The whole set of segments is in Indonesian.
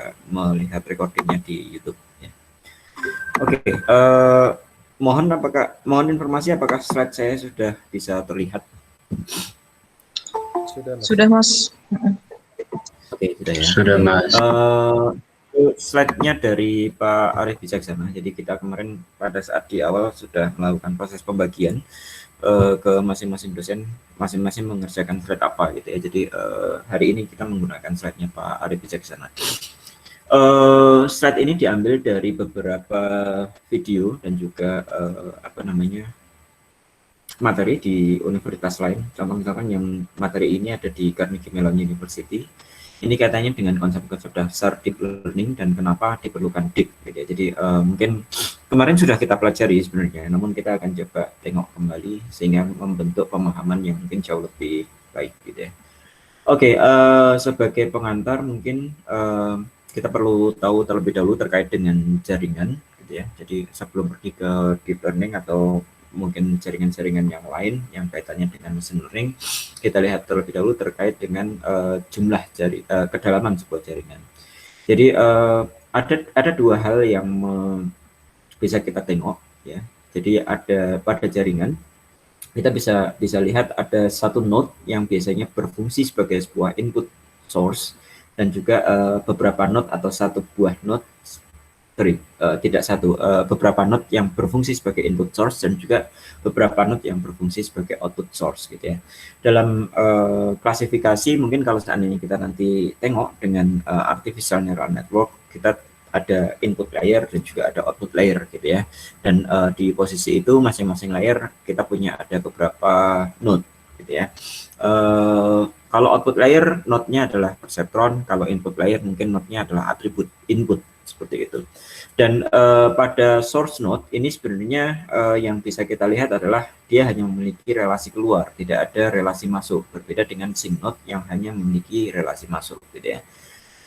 bisa melihat recordingnya di YouTube. Ya. Oke, mohon informasi apakah slide saya sudah bisa terlihat? Sudah, Mas. Oke, sudah ya. Sudah, Mas. Slide-nya dari Pak Arif Wijaksana. Jadi kita kemarin pada saat di awal sudah melakukan proses pembagian ke masing-masing dosen, masing-masing mengerjakan slide apa gitu ya. Jadi hari ini kita menggunakan slide-nya Pak Arif Wijaksana. Slide ini diambil dari beberapa video dan juga materi di universitas lain. Contoh misalkan yang materi ini ada di Carnegie Mellon University. Ini katanya dengan konsep-konsep dasar deep learning dan kenapa diperlukan deep. Gitu ya. Jadi mungkin kemarin sudah kita pelajari sebenarnya, namun kita akan coba tengok kembali sehingga membentuk pemahaman yang mungkin jauh lebih baik gitu ya. Oke, sebagai pengantar mungkin kita perlu tahu terlebih dahulu terkait dengan jaringan gitu ya. Jadi sebelum pergi ke deep learning atau mungkin jaringan-jaringan yang lain yang kaitannya dengan machine learning, kita lihat terlebih dahulu terkait dengan jumlah kedalaman sebuah jaringan. Jadi ada dua hal yang bisa kita tengok ya. Jadi ada pada jaringan kita bisa lihat ada satu node yang biasanya berfungsi sebagai sebuah input source dan juga beberapa node atau satu buah node beberapa node yang berfungsi sebagai input source dan juga beberapa node yang berfungsi sebagai output source gitu ya. Dalam klasifikasi mungkin kalau seandainya kita nanti tengok dengan artificial neural network, kita ada input layer dan juga ada output layer gitu ya. Dan di posisi itu masing-masing layer kita punya ada beberapa node gitu ya. Kalau output layer node-nya adalah perceptron, kalau input layer mungkin node-nya adalah atribut input seperti itu. Dan pada source node ini sebenarnya yang bisa kita lihat adalah dia hanya memiliki relasi keluar, tidak ada relasi masuk. Berbeda dengan sink node yang hanya memiliki relasi masuk gitu ya.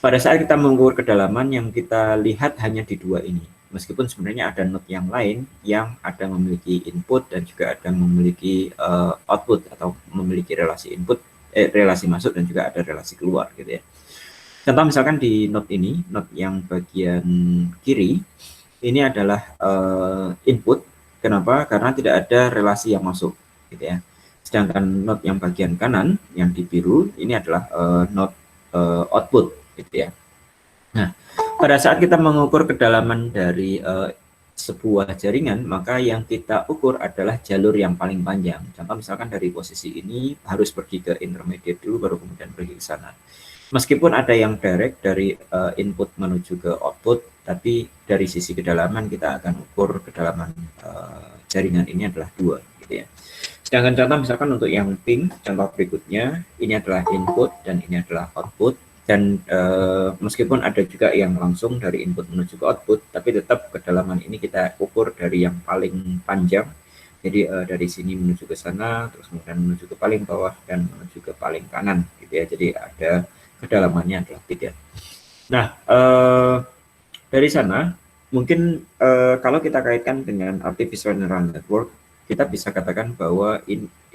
Pada saat kita mengukur kedalaman yang kita lihat hanya di dua ini. Meskipun sebenarnya ada node yang lain yang ada memiliki input dan juga ada memiliki output atau memiliki relasi input, relasi masuk dan juga ada relasi keluar gitu ya. Contoh misalkan di node ini, node yang bagian kiri, ini adalah input. Kenapa? Karena tidak ada relasi yang masuk, gitu ya. Sedangkan node yang bagian kanan, yang di biru, ini adalah node output, gitu ya. Nah, pada saat kita mengukur kedalaman dari sebuah jaringan, maka yang kita ukur adalah jalur yang paling panjang. Contoh misalkan dari posisi ini harus pergi ke intermediate dulu, baru kemudian pergi ke sana. Meskipun ada yang direct dari input menuju ke output, tapi dari sisi kedalaman kita akan ukur kedalaman jaringan ini adalah 2, gitu ya. Sedangkan contoh misalkan untuk yang pink, contoh berikutnya, ini adalah input dan ini adalah output. Dan meskipun ada juga yang langsung dari input menuju ke output, tapi tetap kedalaman ini kita ukur dari yang paling panjang. Jadi dari sini menuju ke sana, terus kemudian menuju ke paling bawah dan menuju ke paling kanan, gitu ya. Jadi ada kedalamannya adalah 3. Nah, dari sana mungkin kalau kita kaitkan dengan artificial neural network, kita bisa katakan bahwa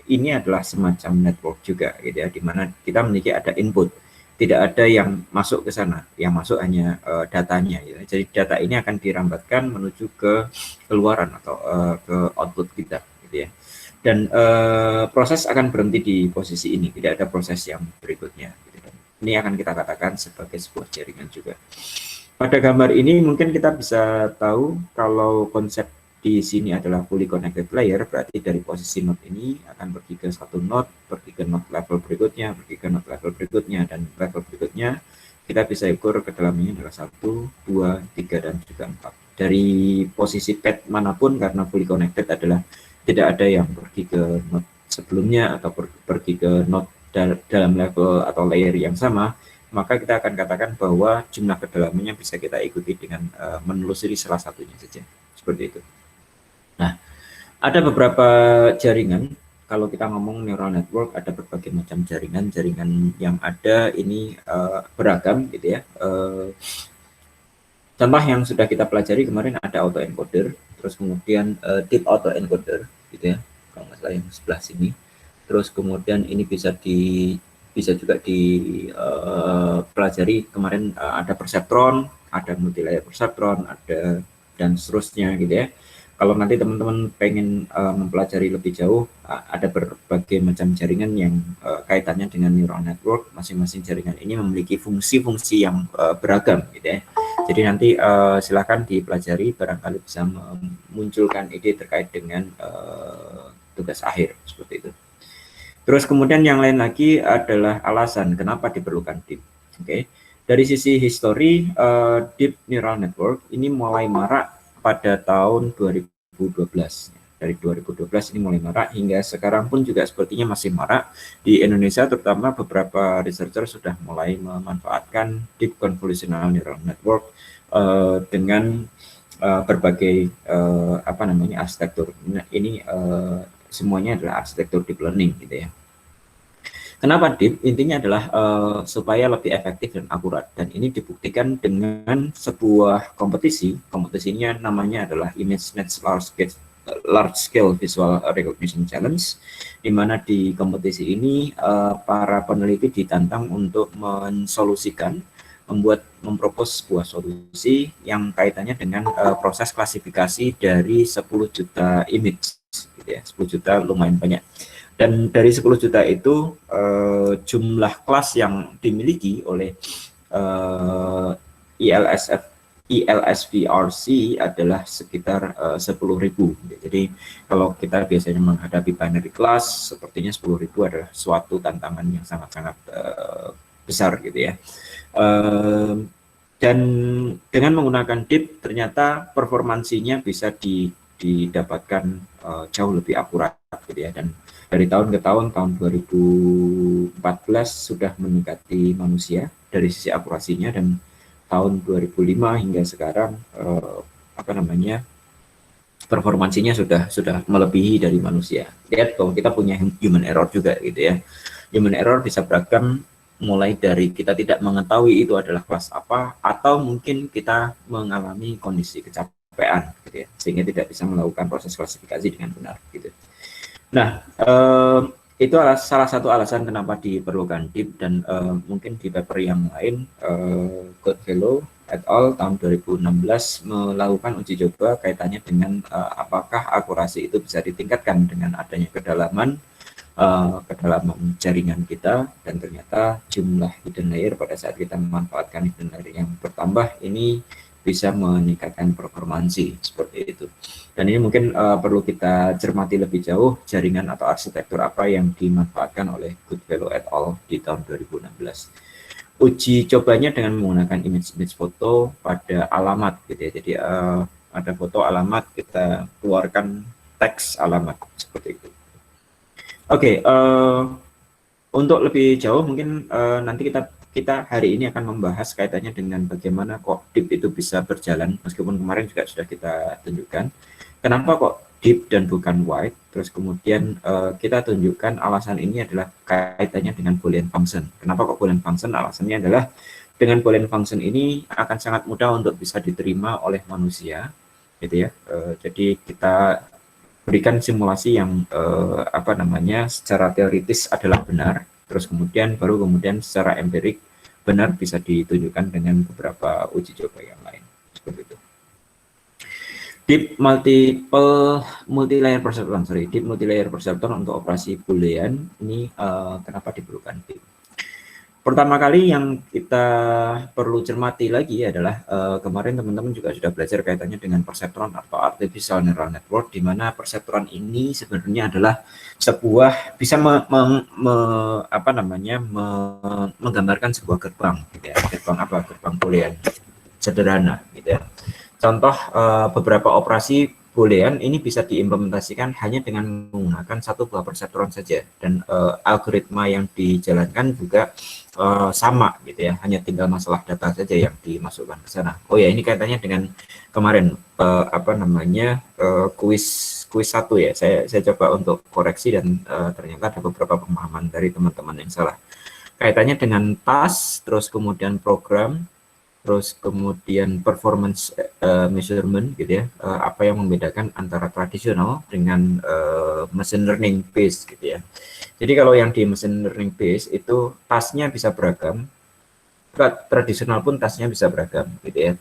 ini adalah semacam network juga, gitu ya, di mana kita memiliki ada input, tidak ada yang masuk ke sana, yang masuk hanya datanya, gitu. Jadi data ini akan dirambatkan menuju ke keluaran atau ke output kita, gitu ya. Dan proses akan berhenti di posisi ini, tidak ada proses yang berikutnya. Gitu. Ini akan kita katakan sebagai sebuah jaringan juga. Pada gambar ini mungkin kita bisa tahu kalau konsep di sini adalah fully connected layer, berarti dari posisi node ini akan pergi ke satu node, pergi ke node level berikutnya, pergi ke node level berikutnya, dan level berikutnya kita bisa ukur kedalamannya adalah 1, 2, 3, dan juga 4. Dari posisi path manapun karena fully connected adalah tidak ada yang pergi ke node sebelumnya atau pergi ke node dalam level atau layer yang sama, maka kita akan katakan bahwa jumlah kedalamannya bisa kita ikuti dengan menelusuri salah satunya saja, seperti itu. Nah, ada beberapa jaringan, kalau kita ngomong neural network, ada berbagai macam jaringan yang ada ini beragam gitu ya. Contoh yang sudah kita pelajari kemarin ada autoencoder, terus kemudian deep autoencoder gitu ya, kalau nggak salah yang sebelah sini. Terus kemudian ini bisa bisa juga dipelajari. Kemarin ada perseptron, ada multilayer perseptron, ada dan seterusnya gitu ya. Kalau nanti teman-teman pengen mempelajari lebih jauh, ada berbagai macam jaringan yang kaitannya dengan neural network. Masing-masing jaringan ini memiliki fungsi-fungsi yang beragam gitu ya. Jadi nanti silakan dipelajari, barangkali bisa memunculkan ide terkait dengan tugas akhir seperti itu. Terus kemudian yang lain lagi adalah alasan kenapa diperlukan deep. Oke. Dari sisi histori, deep neural network ini mulai marak pada tahun 2012. Dari 2012 ini mulai marak hingga sekarang pun juga sepertinya masih marak. Di Indonesia terutama beberapa researcher sudah mulai memanfaatkan deep convolutional neural network dengan berbagai arsitektur. Nah, ini semuanya adalah arsitektur deep learning gitu ya. Kenapa deep? Intinya adalah supaya lebih efektif dan akurat, dan ini dibuktikan dengan sebuah kompetisi. Kompetisinya namanya adalah ImageNet Large Scale Visual Recognition Challenge, di mana di kompetisi ini para peneliti ditantang untuk mempropos sebuah solusi yang kaitannya dengan proses klasifikasi dari 10 juta image, gitu ya. 10 juta lumayan banyak. Dan dari 10 juta itu jumlah kelas yang dimiliki oleh ILSVRC adalah sekitar 10.000. Jadi kalau kita biasanya menghadapi binary class, sepertinya 10.000 adalah suatu tantangan yang sangat-sangat besar gitu ya. Dan dengan menggunakan deep ternyata performansinya bisa didapatkan jauh lebih akurat gitu ya. Dan dari tahun ke tahun 2014 sudah mendekati manusia dari sisi akurasinya, dan tahun 2005 hingga sekarang performansinya sudah melebihi dari manusia. Lihat bahwa kita punya human error juga gitu ya. Human error bisa beragam, mulai dari kita tidak mengetahui itu adalah kelas apa, atau mungkin kita mengalami kondisi kecapean gitu ya, sehingga tidak bisa melakukan proses klasifikasi dengan benar gitu. Nah, itu adalah salah satu alasan kenapa diperlukan deep, dan mungkin di paper yang lain, Goodfellow et al. Tahun 2016 melakukan uji coba kaitannya dengan apakah akurasi itu bisa ditingkatkan dengan adanya kedalaman jaringan kita, dan ternyata jumlah hidden layer pada saat kita memanfaatkan hidden layer yang bertambah ini bisa meningkatkan performansi seperti itu. Dan ini mungkin perlu kita cermati lebih jauh jaringan atau arsitektur apa yang dimanfaatkan oleh Goodfellow et al. Di tahun 2016. Uji cobanya dengan menggunakan image foto pada alamat gitu ya. Jadi ada foto alamat, kita keluarkan teks alamat seperti itu. Oke, untuk lebih jauh mungkin nanti kita hari ini akan membahas kaitannya dengan bagaimana kok deep itu bisa berjalan, meskipun kemarin juga sudah kita tunjukkan kenapa kok deep dan bukan wide. Terus kemudian kita tunjukkan alasan ini adalah kaitannya dengan Boolean function. Kenapa kok Boolean function? Alasannya adalah dengan Boolean function ini akan sangat mudah untuk bisa diterima oleh manusia gitu ya. Jadi kita berikan simulasi yang secara teoritis adalah benar, terus kemudian secara empirik benar bisa ditunjukkan dengan beberapa uji coba yang lain seperti itu. Deep multilayer perceptron untuk operasi boolean ini kenapa diperlukan deep? Pertama kali yang kita perlu cermati lagi adalah kemarin teman-teman juga sudah belajar kaitannya dengan perseptron atau artificial neural network, di mana perseptron ini sebenarnya adalah sebuah bisa menggambarkan sebuah gerbang gitu ya. Gerbang boolean sederhana gitu ya. Contoh beberapa operasi boolean ini bisa diimplementasikan hanya dengan menggunakan satu buah perseptron saja, dan algoritma yang dijalankan juga sama gitu ya, hanya tinggal masalah data saja yang dimasukkan ke sana. Oh ya, ini kaitannya dengan kemarin kuis 1 ya. Saya coba untuk koreksi, dan ternyata ada beberapa pemahaman dari teman-teman yang salah. Kaitannya dengan task, terus kemudian program, terus kemudian performance measurement gitu ya, apa yang membedakan antara tradisional dengan machine learning base gitu ya. Jadi kalau yang di machine learning base itu tasnya bisa beragam, tradisional pun tasnya bisa beragam gitu ya.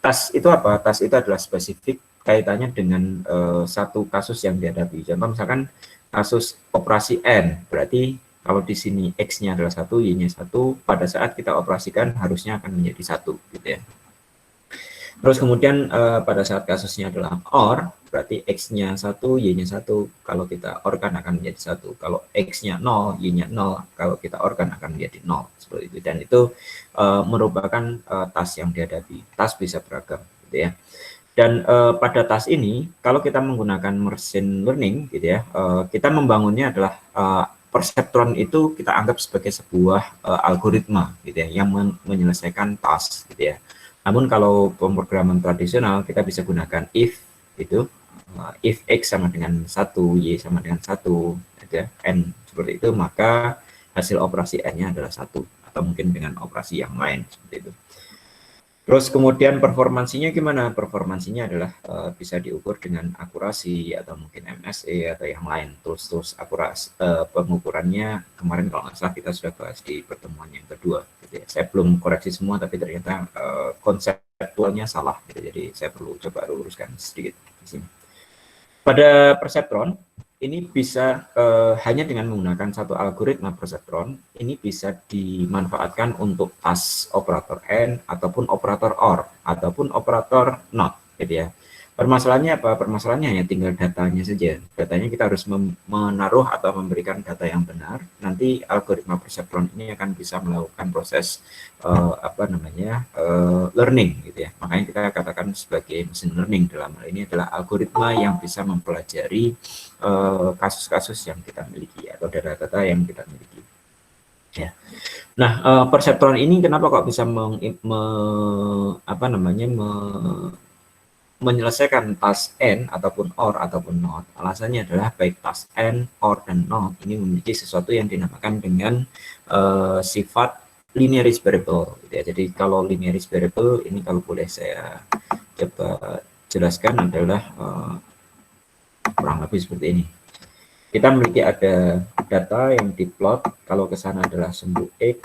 Tas itu apa? Tas itu adalah spesifik kaitannya dengan satu kasus yang dihadapi. Contoh misalkan kasus operasi N, berarti kalau di sini X-nya adalah 1, Y-nya 1, pada saat kita operasikan harusnya akan menjadi 1 gitu ya. Terus kemudian pada saat kasusnya adalah OR, berarti X-nya 1, Y-nya 1, kalau kita OR-kan akan menjadi 1. Kalau X-nya 0, Y-nya 0, kalau kita OR-kan akan menjadi 0. Seperti itu. Dan itu merupakan task yang dihadapi. Task bisa beragam gitu ya. Dan pada task ini, kalau kita menggunakan machine learning gitu ya, kita membangunnya adalah perseptron itu kita anggap sebagai sebuah algoritma gitu ya, yang menyelesaikan task gitu ya. Namun kalau pemrograman tradisional kita bisa gunakan if itu, if X sama dengan 1, Y sama dengan 1, gitu ya, N seperti itu, maka hasil operasi N-nya adalah 1, atau mungkin dengan operasi yang lain seperti itu. Terus kemudian performansinya gimana? Performansinya adalah bisa diukur dengan akurasi atau mungkin MSE atau yang lain. Terus akurasi pengukurannya kemarin kalau nggak salah kita sudah bahas di pertemuan yang kedua. Gitu ya. Saya belum koreksi semua tapi ternyata konseptualnya salah. Gitu. Jadi saya perlu coba luruskan sedikit di sini. Pada perseptron ini bisa hanya dengan menggunakan satu algoritma perseptron, ini bisa dimanfaatkan untuk task operator AND ataupun operator OR ataupun operator NOT gitu ya. Permasalahannya apa? Permasalahannya hanya tinggal datanya saja. Datanya kita harus menaruh atau memberikan data yang benar. Nanti algoritma perseptron ini akan bisa melakukan proses learning gitu ya. Makanya kita katakan sebagai machine learning dalam hal ini adalah algoritma yang bisa mempelajari kasus-kasus yang kita miliki atau data-data yang kita miliki. Ya. Nah, perseptron ini kenapa kok bisa menyelesaikan task N ataupun OR ataupun NOT? Alasannya adalah baik task N, OR, dan NOT ini memiliki sesuatu yang dinamakan dengan sifat linearis variable. Gitu ya. Jadi kalau linearis variable ini kalau boleh saya coba jelaskan adalah kurang lebih seperti ini. Kita memiliki ada data yang diplot, kalau ke sana adalah sumbu X,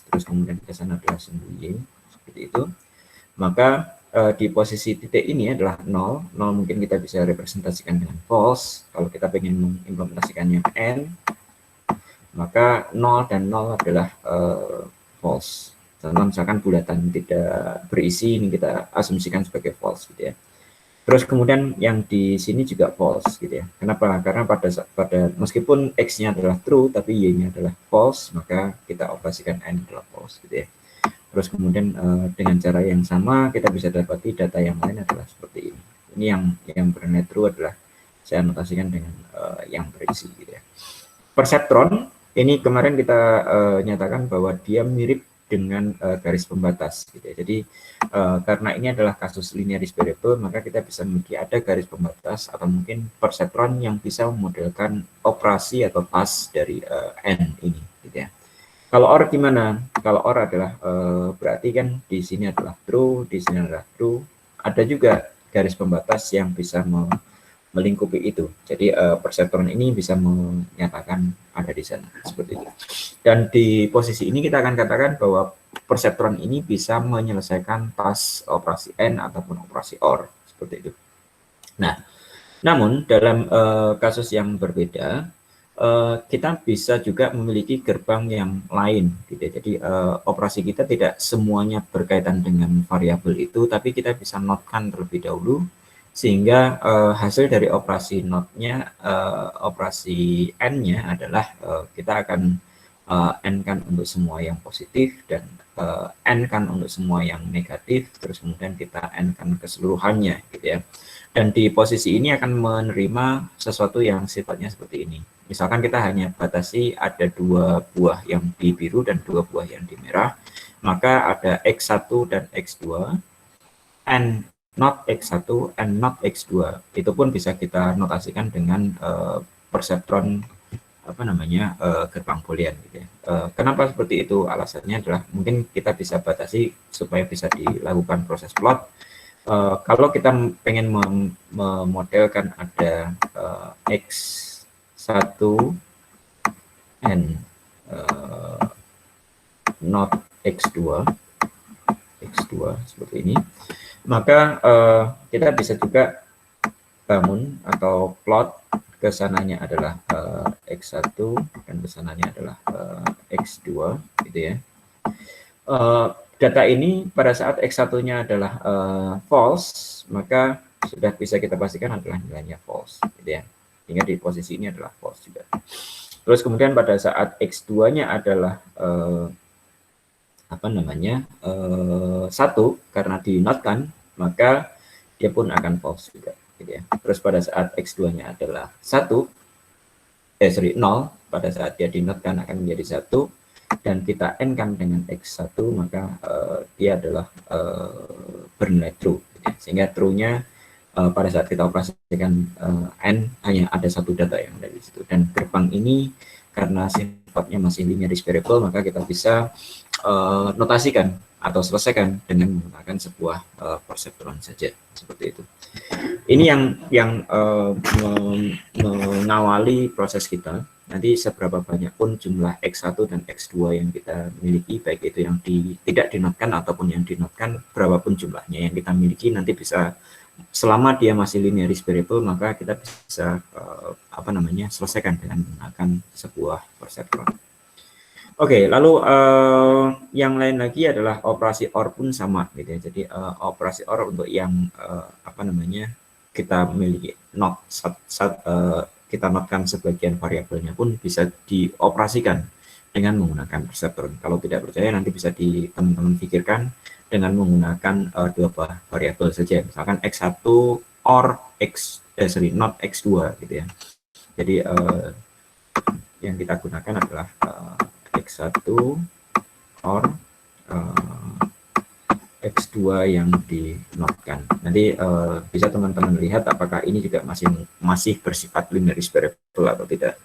terus kemudian ke sana adalah sumbu Y, seperti itu. Maka di posisi titik ini adalah 0. 0 mungkin kita bisa representasikan dengan false. Kalau kita ingin mengimplementasikannya N, maka 0 dan 0 adalah false. Contoh misalkan bulatan tidak berisi, ini kita asumsikan sebagai false gitu ya. Terus kemudian yang di sini juga false gitu ya. Kenapa? Karena pada meskipun X-nya adalah true tapi Y-nya adalah false, maka kita operasikan N adalah false gitu ya. Terus kemudian dengan cara yang sama kita bisa dapati data yang lain adalah seperti ini. Ini yang bernilai true adalah saya anotasikan dengan yang berisi gitu ya. Perseptron ini kemarin kita nyatakan bahwa dia mirip dengan garis pembatas gitu ya. Jadi karena ini adalah kasus linearis variable, maka kita bisa memiliki ada garis pembatas atau mungkin perseptron yang bisa memodelkan operasi atau task dari N ini gitu ya. Kalau OR gimana? Kalau OR adalah berarti kan di sini adalah true, di sini adalah true. Ada juga garis pembatas yang bisa melingkupi itu. Jadi perseptron ini bisa menyatakan ada di sana seperti itu. Dan di posisi ini kita akan katakan bahwa perseptron ini bisa menyelesaikan task operasi N ataupun operasi OR seperti itu. Nah, namun dalam kasus yang berbeda kita bisa juga memiliki gerbang yang lain gitu ya. Jadi operasi kita tidak semuanya berkaitan dengan variabel itu, tapi kita bisa notkan terlebih dahulu sehingga hasil dari operasi not-nya, operasi N-nya adalah kita akan N-kan untuk semua yang positif dan N-kan untuk semua yang negatif, terus kemudian kita N-kan keseluruhannya gitu ya. Dan di posisi ini akan menerima sesuatu yang sifatnya seperti ini. Misalkan kita hanya batasi ada 2 buah yang di biru dan 2 buah yang di merah, maka ada X1 dan X2, N not X1 and not X2. Itu pun bisa kita notasikan dengan perseptron apa namanya gerbang boolean gitu ya. Kenapa seperti itu? Alasannya adalah mungkin kita bisa batasi supaya bisa dilakukan proses plot. Kalau kita pengen memodelkan ada X1 and not X2 seperti ini, maka kita bisa juga bangun atau plot kesananya adalah X1 dan kesananya adalah X2 gitu ya. Data ini pada saat X1-nya adalah false, maka sudah bisa kita pastikan adalah nilainya false gitu ya. Sehingga di posisi ini adalah false juga. Terus kemudian pada saat X2-nya adalah apa namanya 1 karena dinotkan, maka dia pun akan false juga gitu ya. Terus pada saat X2-nya adalah 0 pada saat dia dinotkan akan menjadi 1 dan kita n-kan dengan X1, maka dia adalah bernilai true gitu ya. Sehingga true-nya pada saat kita operasikan n hanya ada satu data yang ada di situ, dan gerbang ini karena sifatnya masih linear variable, maka kita bisa notasikan atau selesaikan dengan menggunakan sebuah perseptron saja seperti itu. Ini yang mengawali proses kita. Nanti seberapa banyak pun jumlah X1 dan X2 yang kita miliki, baik itu yang tidak dinotkan ataupun yang dinotkan, berapapun jumlahnya yang kita miliki, nanti bisa, selama dia masih linear variable, maka kita bisa apa namanya selesaikan dengan menggunakan sebuah perseptron. Oke, lalu yang lain lagi adalah operasi OR pun sama gitu ya. Jadi operasi OR untuk yang apa namanya kita miliki kita notkan sebagian variabelnya pun bisa dioperasikan dengan menggunakan perseptron. Kalau tidak percaya nanti bisa teman-teman pikirkan dengan menggunakan dua variabel saja, misalkan X1 OR not X2 gitu ya. Jadi yang kita gunakan adalah X1 OR X2 yang dinotkan. Nanti bisa teman-teman lihat apakah ini juga masih bersifat linear variable atau tidak.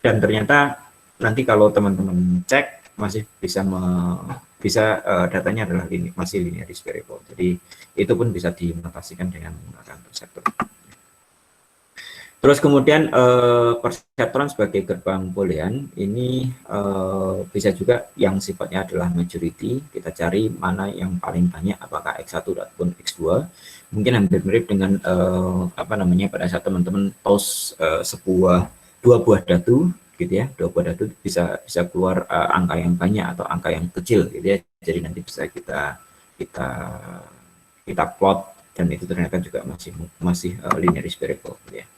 Dan ternyata nanti kalau teman-teman cek masih bisa datanya adalah masih linear variable. Jadi itu pun bisa dinotasikan dengan menggunakan perseptron. Terus kemudian perseptron sebagai gerbang boolean ini bisa juga yang sifatnya adalah majority. Kita cari mana yang paling banyak, apakah X1 ataupun X2. Mungkin hampir mirip dengan apa namanya pada saat teman-teman toss dua buah dadu gitu ya. Dua buah dadu bisa keluar angka yang banyak atau angka yang kecil gitu ya. Jadi nanti bisa kita plot, dan itu ternyata juga masih linear variable gitu ya.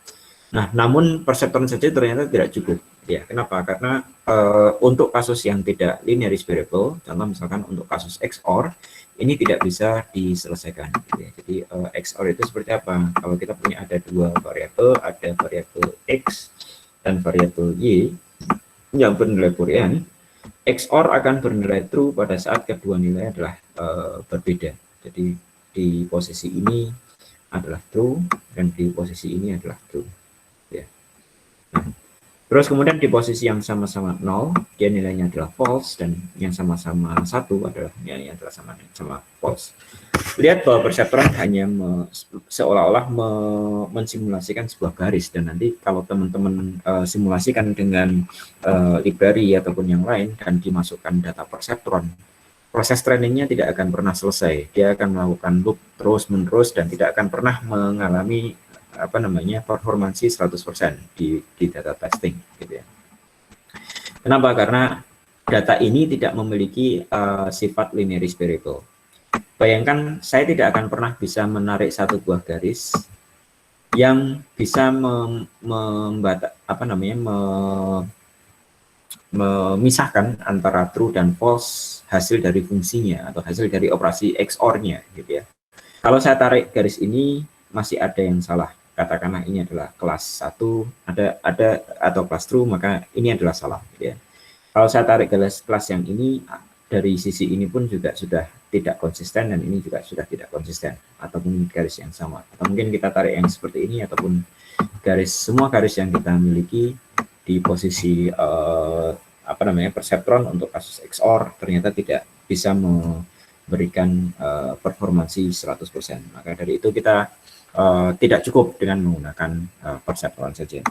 Nah, namun perseptron saja ternyata tidak cukup. Ya, kenapa? Karena untuk kasus yang tidak linear variable, contoh misalkan untuk kasus XOR, ini tidak bisa diselesaikan. Gitu ya. Jadi XOR itu seperti apa? Kalau kita punya ada dua variabel, ada variabel X dan variabel Y yang bernilai boolean, XOR akan bernilai true pada saat kedua nilai adalah berbeda. Jadi di posisi ini adalah true dan di posisi ini adalah true. Nah, terus kemudian di posisi yang sama-sama 0, dia nilainya adalah false, dan yang sama-sama 1 adalah nilainya adalah sama false. Lihat bahwa perseptron hanya seolah-olah mensimulasikan sebuah garis, dan nanti kalau teman-teman simulasikan dengan library ataupun yang lain dan dimasukkan data perseptron, proses trainingnya tidak akan pernah selesai. Dia akan melakukan loop terus-menerus dan tidak akan pernah mengalami apa namanya performansi 100% di data testing gitu ya. Kenapa? Karena data ini tidak memiliki sifat linear variable. Bayangkan saya tidak akan pernah bisa menarik satu buah garis yang bisa memisahkan antara true dan false hasil dari fungsinya atau hasil dari operasi XOR-nya gitu ya. Kalau saya tarik garis ini masih ada yang salah. Katakanlah ini adalah kelas 1 ada atau kelas true, maka ini adalah salah gitu ya. Kalau saya tarik kelas yang ini dari sisi ini pun juga sudah tidak konsisten, dan ini juga sudah tidak konsisten, ataupun garis yang sama, atau mungkin kita tarik yang seperti ini, ataupun semua garis yang kita miliki di posisi apa namanya perseptron untuk kasus XOR ternyata tidak bisa memberikan performansi 100%. Maka dari itu kita tidak cukup dengan menggunakan perseptron saja.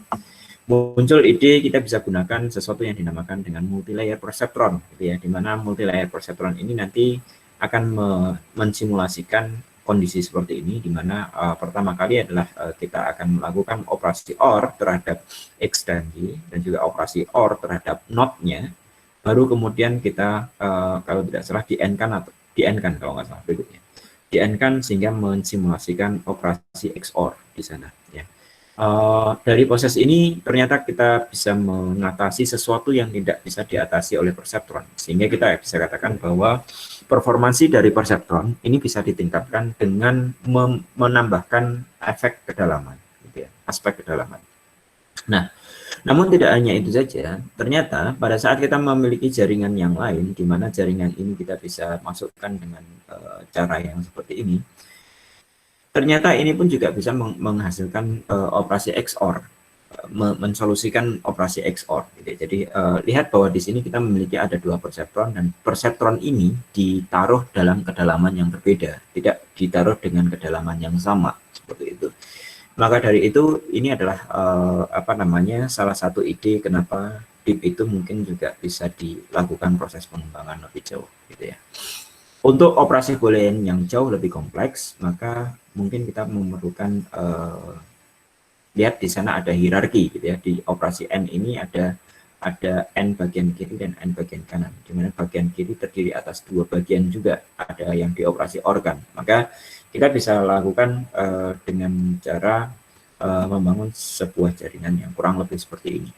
Muncul ide kita bisa gunakan sesuatu yang dinamakan dengan multi-layer perseptron, gitu ya, di mana multi-layer perseptron ini nanti akan mensimulasikan kondisi seperti ini, di mana pertama kali adalah kita akan melakukan operasi OR terhadap X dan Y, dan juga operasi OR terhadap node-nya, baru kemudian kita kalau tidak salah di-N-kan atau di-N-kan kalau nggak salah berikutnya, di-N-kan sehingga mensimulasikan operasi XOR di sana, ya. Dari proses ini ternyata kita bisa mengatasi sesuatu yang tidak bisa diatasi oleh perseptron, sehingga kita bisa katakan bahwa performansi dari perseptron ini bisa ditingkatkan dengan menambahkan efek kedalaman, gitu ya, aspek kedalaman. Nah, namun tidak hanya itu saja, ternyata pada saat kita memiliki jaringan yang lain, di mana jaringan ini kita bisa masukkan dengan cara yang seperti ini, ternyata ini pun juga bisa menghasilkan operasi XOR, mensolusikan operasi XOR. Gitu. Jadi lihat bahwa di sini kita memiliki ada dua perseptron, dan perseptron ini ditaruh dalam kedalaman yang berbeda, tidak ditaruh dengan kedalaman yang sama, seperti itu. Maka dari itu ini adalah apa namanya salah satu ide kenapa DIP itu mungkin juga bisa dilakukan proses pengembangan lebih jauh, gitu ya. Untuk operasi boolean yang jauh lebih kompleks, maka mungkin kita memerlukan lihat di sana ada hierarki, gitu ya. Di operasi N ini ada N bagian kiri dan N bagian kanan, di mana bagian kiri terdiri atas dua bagian juga, ada yang dioperasi OR kan. Maka kita bisa lakukan dengan cara membangun sebuah jaringan yang kurang lebih seperti ini.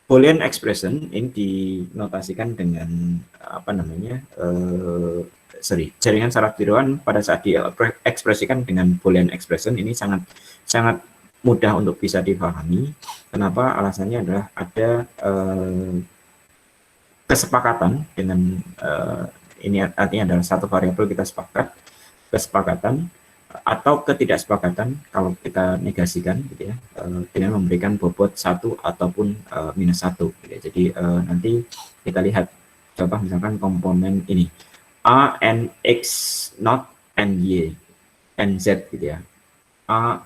Boolean expression ini dinotasikan dengan apa namanya jaringan syarat tiruan pada saat diekspresikan dengan Boolean expression ini sangat mudah untuk bisa dipahami. Kenapa? Alasannya adalah ada kesepakatan dengan ini artinya adalah satu variabel kita sepakat, kesepakatan atau ketidaksepakatan kalau kita negasikan, gitu ya, dengan memberikan bobot 1 ataupun minus 1, gitu ya. Jadi nanti kita lihat contoh misalkan komponen ini A, N, X, not, N, Y, N, Z, gitu ya. A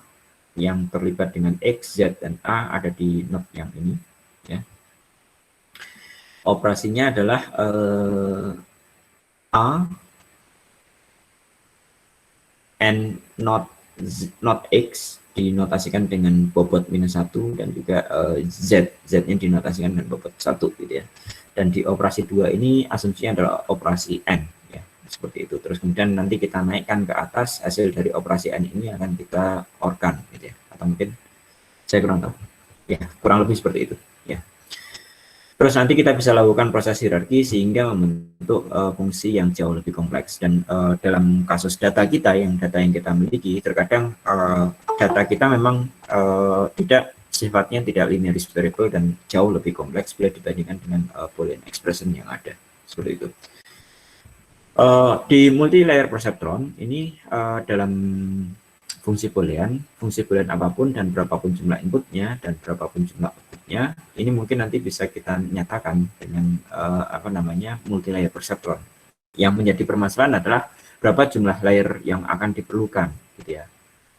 yang terlibat dengan X, Z, dan A ada di not yang ini, ya. Operasinya adalah A, N, not X dinotasikan dengan bobot minus 1, dan juga Z-nya dinotasikan dengan bobot 1, gitu ya. Dan di operasi 2 ini asumsinya adalah operasi N, ya, seperti itu. Terus kemudian nanti kita naikkan ke atas, hasil dari operasi N ini akan kita OR-kan, gitu ya. Atau mungkin saya kurang tahu, ya, kurang lebih seperti itu, ya. Terus nanti kita bisa lakukan proses hierarki sehingga membentuk fungsi yang jauh lebih kompleks. Dan dalam kasus data yang kita miliki, terkadang data kita memang tidak sifatnya tidak linearis variable dan jauh lebih kompleks bila dibandingkan dengan Boolean expression yang ada, seperti itu. Di multi-layer perseptron ini dalam fungsi boolean apapun dan berapapun jumlah inputnya dan berapapun jumlah outputnya, ini mungkin nanti bisa kita nyatakan dengan apa namanya multi-layer perseptron. Yang menjadi permasalahan adalah berapa jumlah layer yang akan diperlukan, gitu ya,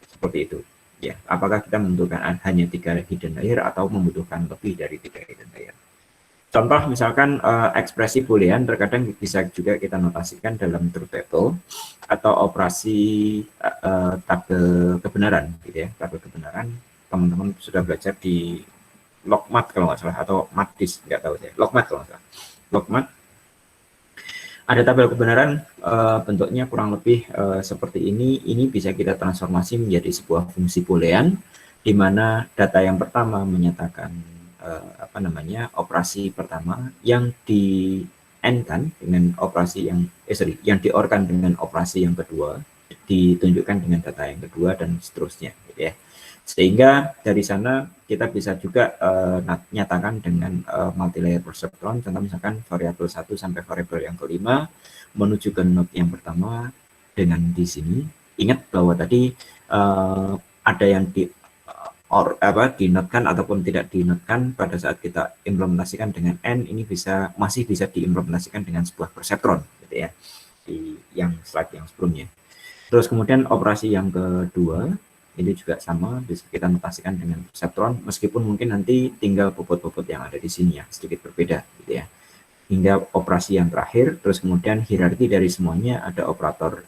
seperti itu. Ya, apakah kita membutuhkan hanya 3 hidden layer atau membutuhkan lebih dari 3 hidden layer? Contoh misalkan ekspresi boolean terkadang bisa juga kita notasikan dalam truth table atau operasi tabel kebenaran, gitu ya. Tabel kebenaran teman-teman sudah belajar di logmat kalau nggak salah, atau matdis, nggak tahu saya. Logmat kalau nggak salah. Logmat ada tabel kebenaran, bentuknya kurang lebih seperti ini. Ini bisa kita transformasi menjadi sebuah fungsi boolean, di mana data yang pertama menyatakan apa namanya operasi pertama yang di N-kan dengan operasi yang yang di-OR-kan dengan operasi yang kedua, ditunjukkan dengan data yang kedua, dan seterusnya, gitu ya. Sehingga dari sana kita bisa juga nyatakan dengan multi-layer perseptron. Contoh misalkan variabel 1 sampai variabel yang kelima menuju ke node yang pertama dengan di sini. Ingat bahwa tadi ada yang di or apa dinotkan ataupun tidak dinotkan pada saat kita implementasikan dengan N, ini masih bisa diimplementasikan dengan sebuah perseptron gitu ya, di yang slide yang sebelumnya. Terus kemudian operasi yang kedua ini juga sama, bisa kita notasikan dengan perseptron, meskipun mungkin nanti tinggal bobot-bobot yang ada di sini ya sedikit berbeda gitu ya. Hingga operasi yang terakhir, terus kemudian hierarki dari semuanya ada operator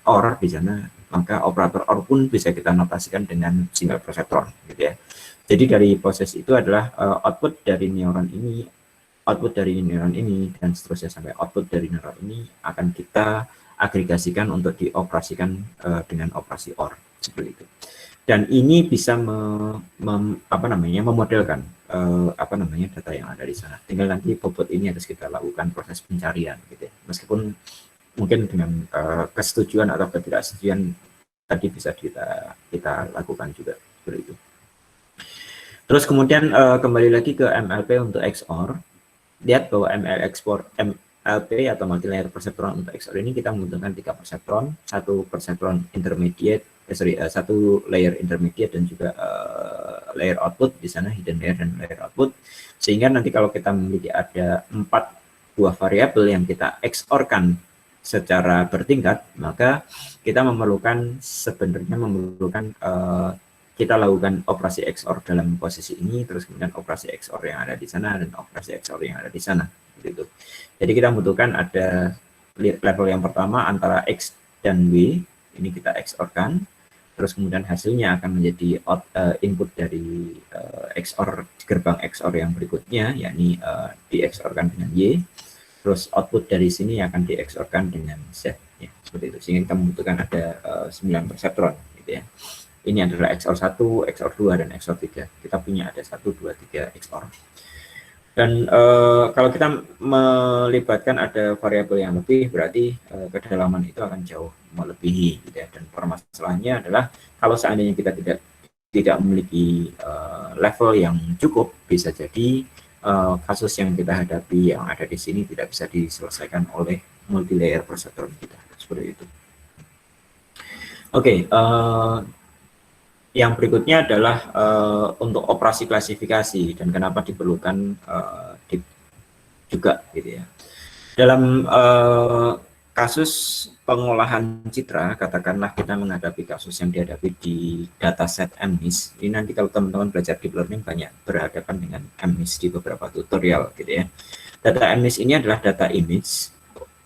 OR di sana, maka operator OR pun bisa kita notasikan dengan single perseptron gitu ya. Jadi dari proses itu adalah output dari neuron ini, dan seterusnya sampai output dari neuron ini akan kita agregasikan untuk dioperasikan dengan operasi OR seperti itu. Dan ini bisa memodelkan data yang ada di sana. Tinggal nanti bobot ini harus kita lakukan proses pencarian gitu ya. Meskipun mungkin dengan kesetujuan atau ketidaksetujuan tadi bisa kita lakukan juga seperti itu. Terus kemudian kembali lagi ke MLP untuk XOR. Lihat bahwa MLP atau multi-layer perseptron untuk XOR ini kita membutuhkan 3 perseptron, 1 perseptron intermediate, satu layer intermediate dan juga layer output di sana, hidden layer dan layer output, sehingga nanti kalau kita memiliki ada 4 buah variabel yang kita XOR-kan secara bertingkat, maka kita sebenarnya memerlukan kita lakukan operasi XOR dalam posisi ini, terus kemudian operasi XOR yang ada di sana dan operasi XOR yang ada di sana gitu. Jadi kita membutuhkan ada level yang pertama antara X dan Y, ini kita XOR-kan, terus kemudian hasilnya akan menjadi input dari XOR gerbang XOR yang berikutnya, yakni di XOR-kan dengan Y, terus output dari sini akan di XOR-kan dengan Z, ya, seperti itu. Sehingga kita membutuhkan ada 9 perseptron gitu ya. Ini adalah XOR 1, XOR 2, dan XOR 3. Kita punya ada 1, 2, 3 XOR. Dan kalau kita melibatkan ada variabel yang lebih, berarti kedalaman itu akan jauh melebihi gitu ya. Dan permasalahannya adalah kalau seandainya kita tidak memiliki level yang cukup, bisa jadi kasus yang kita hadapi yang ada di sini tidak bisa diselesaikan oleh multi-layer perseptron kita, seperti itu. Oke, yang berikutnya adalah untuk operasi klasifikasi dan kenapa diperlukan juga gitu ya. Dalam kasus pengolahan citra, katakanlah kita menghadapi kasus yang dihadapi di dataset MNIST. Ini nanti kalau teman-teman belajar deep learning banyak berhadapan dengan MNIST di beberapa tutorial gitu ya. Data MNIST ini adalah data image,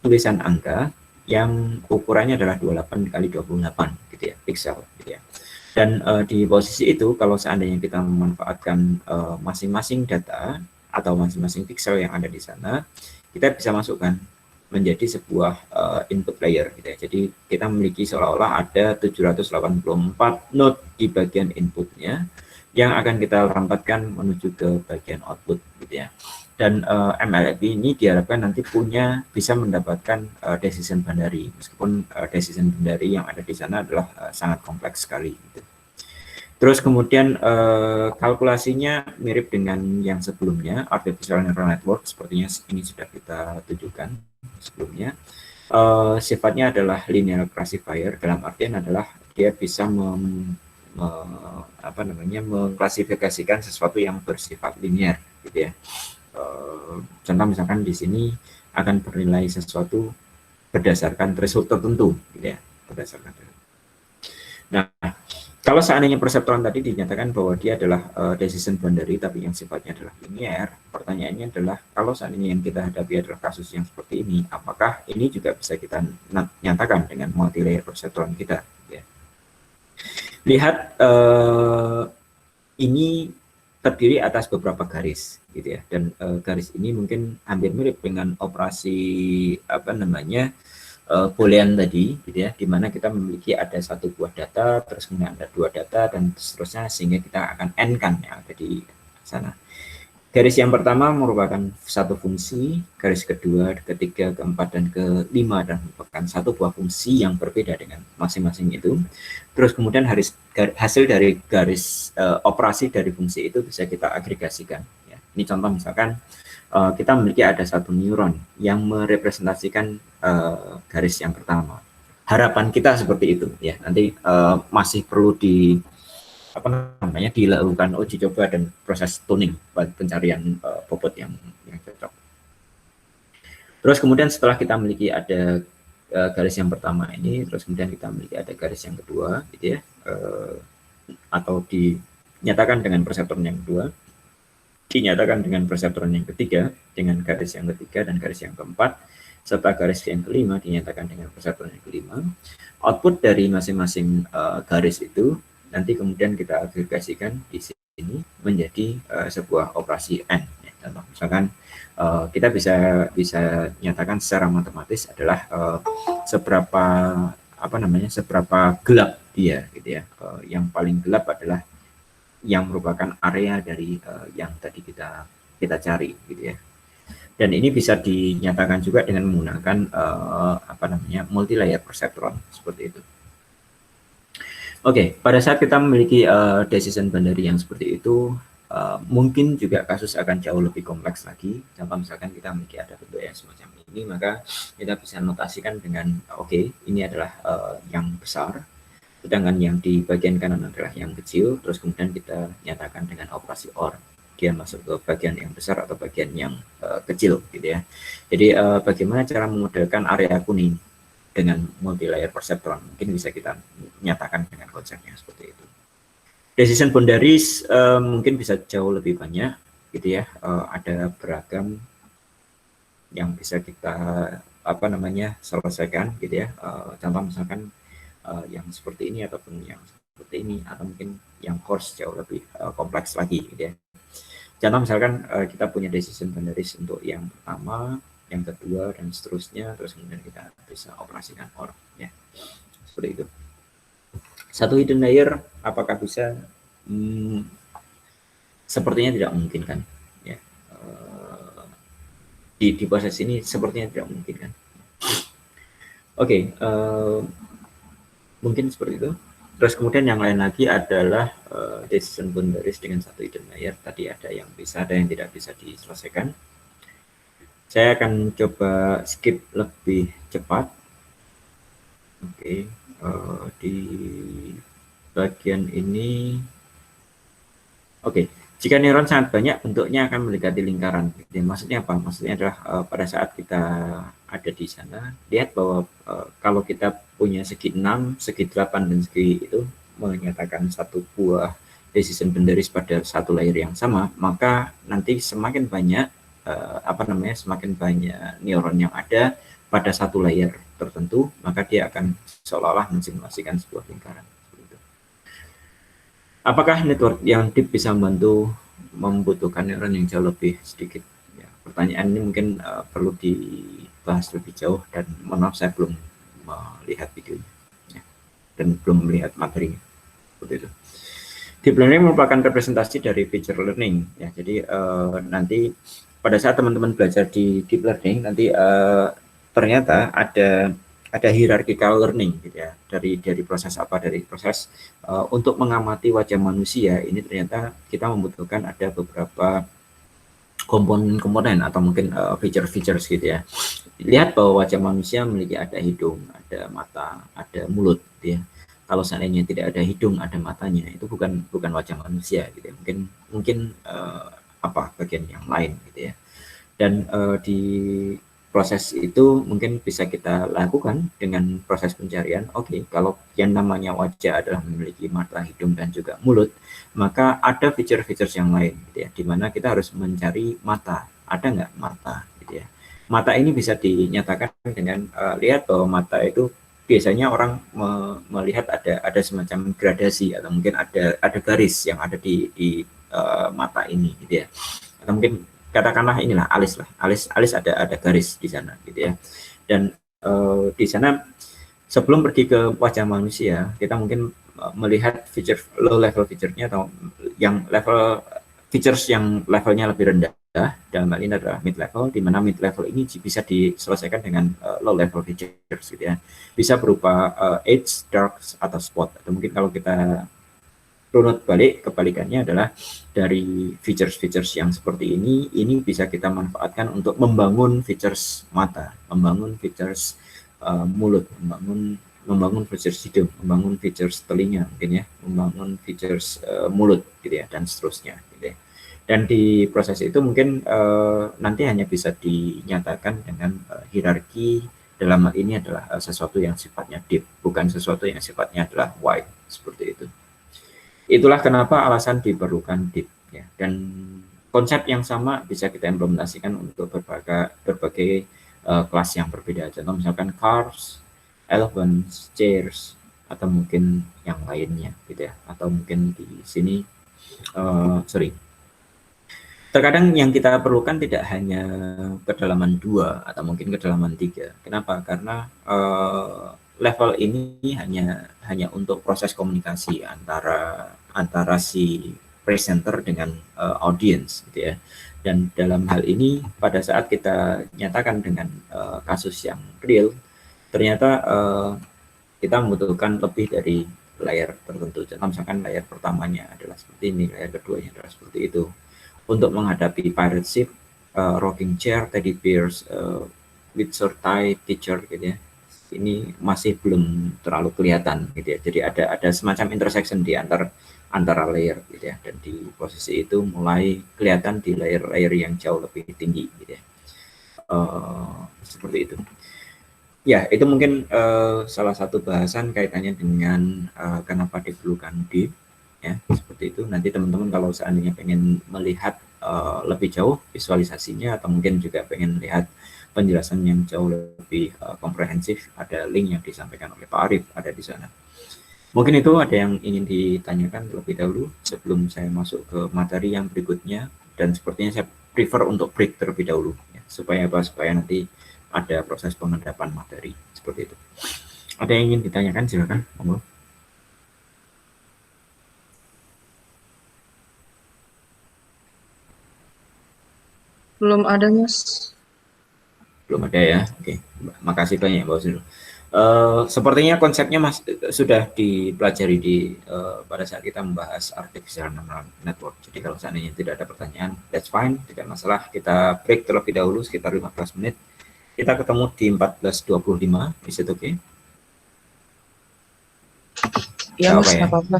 tulisan angka yang ukurannya adalah 28 kali 28 gitu ya, pixel gitu ya. Dan di posisi itu kalau seandainya kita memanfaatkan masing-masing data atau masing-masing pixel yang ada di sana, kita bisa masukkan menjadi sebuah input layer gitu ya. Jadi kita memiliki seolah-olah ada 784 node di bagian inputnya yang akan kita lompatkan menuju ke bagian output gitu ya. Dan MLP ini diharapkan nanti bisa mendapatkan decision binary, meskipun decision binary yang ada di sana adalah sangat kompleks sekali gitu. Terus kemudian kalkulasinya mirip dengan yang sebelumnya, artificial neural network, sepertinya ini sudah kita tunjukkan sebelumnya. Sifatnya adalah linear classifier, dalam artian adalah dia bisa mengklasifikasikan sesuatu yang bersifat linear gitu ya. Contoh misalkan di sini akan bernilai sesuatu berdasarkan threshold tertentu gitu ya, berdasarkan. Nah, kalau seandainya perseptron tadi dinyatakan bahwa dia adalah decision boundary tapi yang sifatnya adalah linear, pertanyaannya adalah kalau seandainya yang kita hadapi adalah kasus yang seperti ini, apakah ini juga bisa kita nyatakan dengan multi-layer perseptron kita ya. Lihat ini terdiri atas beberapa garis gitu ya, dan garis ini mungkin hampir mirip dengan operasi Boolean tadi gitu ya, di mana kita memiliki ada satu buah data, terus kemudian ada 2 data dan seterusnya, sehingga kita akan n-kan yang ada di sana. Garis yang pertama merupakan satu fungsi, garis kedua, ketiga, keempat, dan kelima dan merupakan satu buah fungsi yang berbeda dengan masing-masing itu. Terus kemudian hasil dari garis operasi dari fungsi itu bisa kita agregasikan ya. Ini contoh misalkan kita memiliki ada satu neuron yang merepresentasikan garis yang pertama. Harapan kita seperti itu ya. Nanti masih perlu apa namanya dilakukan uji coba dan proses tuning pencarian bobot yang cocok. Terus kemudian setelah kita memiliki ada garis yang pertama ini, terus kemudian kita memiliki ada garis yang kedua, gitu ya, atau dinyatakan dengan perseptron yang kedua, dinyatakan dengan perseptron yang ketiga, dengan garis yang ketiga dan garis yang keempat, serta garis yang kelima dinyatakan dengan perseptron yang kelima. Output dari masing-masing garis itu nanti kemudian kita agregasikan di sini menjadi sebuah operasi N. Ya, contoh misalkan kita bisa nyatakan secara matematis adalah seberapa gelap dia, gitu ya. Yang paling gelap adalah yang merupakan area dari yang tadi kita cari, gitu ya. Dan ini bisa dinyatakan juga dengan menggunakan multi layer perceptron seperti itu. Oke, pada saat kita memiliki decision boundary yang seperti itu, mungkin juga kasus akan jauh lebih kompleks lagi. Contoh misalkan kita memiliki ada bentuk yang semacam ini, maka kita bisa notasikan dengan ini adalah yang besar, sedangkan yang di bagian kanan adalah yang kecil, terus kemudian kita nyatakan dengan operasi OR. Dia masuk ke bagian yang besar atau bagian yang kecil, gitu ya. Jadi bagaimana cara memodelkan area kuning dengan multi layer perceptron, mungkin bisa kita nyatakan dengan konsepnya seperti itu. Decision boundaries mungkin bisa jauh lebih banyak, gitu ya. Ada beragam yang bisa kita selesaikan, gitu ya. Contoh misalkan yang seperti ini ataupun yang seperti ini, atau mungkin yang course jauh lebih kompleks lagi, gitu ya. Contoh misalkan kita punya decision boundaries untuk yang pertama, yang kedua, dan seterusnya, terus kemudian kita bisa operasikan OR, ya, seperti itu. Satu hidden layer, apakah bisa? Sepertinya tidak mungkin, kan, ya. Di proses ini sepertinya tidak mungkin, kan. Oke, mungkin seperti itu. Terus kemudian yang lain lagi adalah decision boundaries dengan satu hidden layer. Tadi ada yang bisa, ada yang tidak bisa diselesaikan. Saya akan coba skip lebih cepat. Oke, di bagian ini. Oke, jika neuron sangat banyak, bentuknya akan mendekati lingkaran. Jadi, maksudnya apa? Maksudnya adalah pada saat kita ada di sana, lihat bahwa kalau kita punya segi 6, segi 8, dan segi itu menyatakan satu buah decision boundaries pada satu layer yang sama, maka nanti semakin banyak semakin banyak neuron yang ada pada satu layer tertentu, maka dia akan seolah-olah mensimulasikan sebuah lingkaran. Apakah network yang deep bisa membutuhkan neuron yang jauh lebih sedikit? Ya, pertanyaan ini mungkin perlu dibahas lebih jauh, dan mohon maaf saya belum melihat videonya, ya, dan belum melihat materinya. Seperti itu. Deep learning merupakan representasi dari feature learning, ya. Jadi nanti pada saat teman-teman belajar di deep learning, nanti ternyata ada hierarchical learning, gitu ya, dari proses untuk mengamati wajah manusia ini. Ternyata kita membutuhkan ada beberapa komponen atau mungkin features, gitu ya. Lihat bahwa wajah manusia memiliki ada hidung, ada mata, ada mulut, gitu ya. Kalau seandainya tidak ada hidung, ada matanya, itu bukan wajah manusia, gitu ya. Mungkin bagian yang lain, gitu ya. Dan di proses itu mungkin bisa kita lakukan dengan proses pencarian. Oke, kalau yang namanya wajah adalah memiliki mata, hidung, dan juga mulut, maka ada feature-features yang lain, gitu ya, di mana kita harus mencari mata. Ada nggak mata, gitu ya. Mata ini bisa dinyatakan dengan lihat bahwa mata itu biasanya orang melihat ada semacam gradasi, atau mungkin ada garis yang ada di mata ini, gitu ya. Atau mungkin katakanlah inilah alis ada garis di sana, gitu ya. Dan di sana sebelum pergi ke wajah manusia, kita mungkin melihat feature low level feature-nya, atau yang level features yang levelnya lebih rendah. Dalam hal ini adalah mid level, di mana mid level ini bisa diselesaikan dengan low level features, gitu ya. Bisa berupa edge, dark, atau spot. Atau mungkin kalau kita runut balik, kebalikannya adalah dari features yang seperti ini bisa kita manfaatkan untuk membangun features mata, membangun features mulut, membangun membangun features hidung, membangun features telinga mungkin ya, membangun features mulut gitu ya, dan seterusnya gitu ya. Dan di proses itu mungkin nanti hanya bisa dinyatakan dengan hierarki, dalam hal ini adalah sesuatu yang sifatnya deep, bukan sesuatu yang sifatnya adalah wide, seperti itu. Itulah kenapa alasan diperlukan deep ya. Dan konsep yang sama bisa kita implementasikan untuk berbagai kelas yang berbeda. Contoh misalkan cars, elephants, chairs, atau mungkin yang lainnya gitu ya. Atau mungkin di sini sorry, terkadang yang kita perlukan tidak hanya kedalaman 2 atau mungkin kedalaman 3. Kenapa? Karena level ini hanya untuk proses komunikasi antara antara si presenter dengan audience gitu ya. Dan dalam hal ini pada saat kita nyatakan dengan kasus yang real, ternyata kita membutuhkan lebih dari layer tertentu. Contoh misalkan layer pertamanya adalah seperti ini, layer keduanya adalah seperti itu. Untuk menghadapi pirate ship, rocking chair, teddy bears, with short tie, teacher gitu ya. Ini masih belum terlalu kelihatan gitu ya. Jadi ada semacam intersection di antara layer gitu ya. Dan di posisi itu mulai kelihatan di layer-layer yang jauh lebih tinggi gitu ya. Seperti itu. Ya, itu mungkin salah satu bahasan kaitannya dengan kenapa diperlukan deep, ya seperti itu. Nanti teman-teman kalau seandainya pengen melihat lebih jauh visualisasinya atau mungkin juga pengen lihat penjelasan yang jauh lebih komprehensif, ada link yang disampaikan oleh Pak Arif ada di sana. Mungkin itu ada yang ingin ditanyakan terlebih dahulu sebelum saya masuk ke materi yang berikutnya, dan sepertinya saya prefer untuk break terlebih dahulu ya, supaya apa? Supaya nanti ada proses pengendapan materi seperti itu. Ada yang ingin ditanyakan, silakan, monggo. Belum ada, Mas. Belum ada ya, oke. Makasih banyak Mbak Husnul. Sepertinya konsepnya Mas sudah dipelajari pada saat kita membahas artificial neural network. Jadi kalau seandainya tidak ada pertanyaan, that's fine, tidak masalah. Kita break terlebih dahulu sekitar 15 menit. Kita ketemu di 14.25, is it okay? Iya, Gak Mas, apa ya? nggak apa-apa.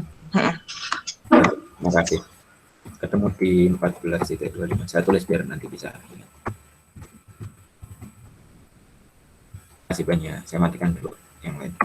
Terima kasih. Ketemu di 14.25. Saya tulis biar nanti bisa ingat. Terima kasih banyak. Saya matikan dulu yang lain.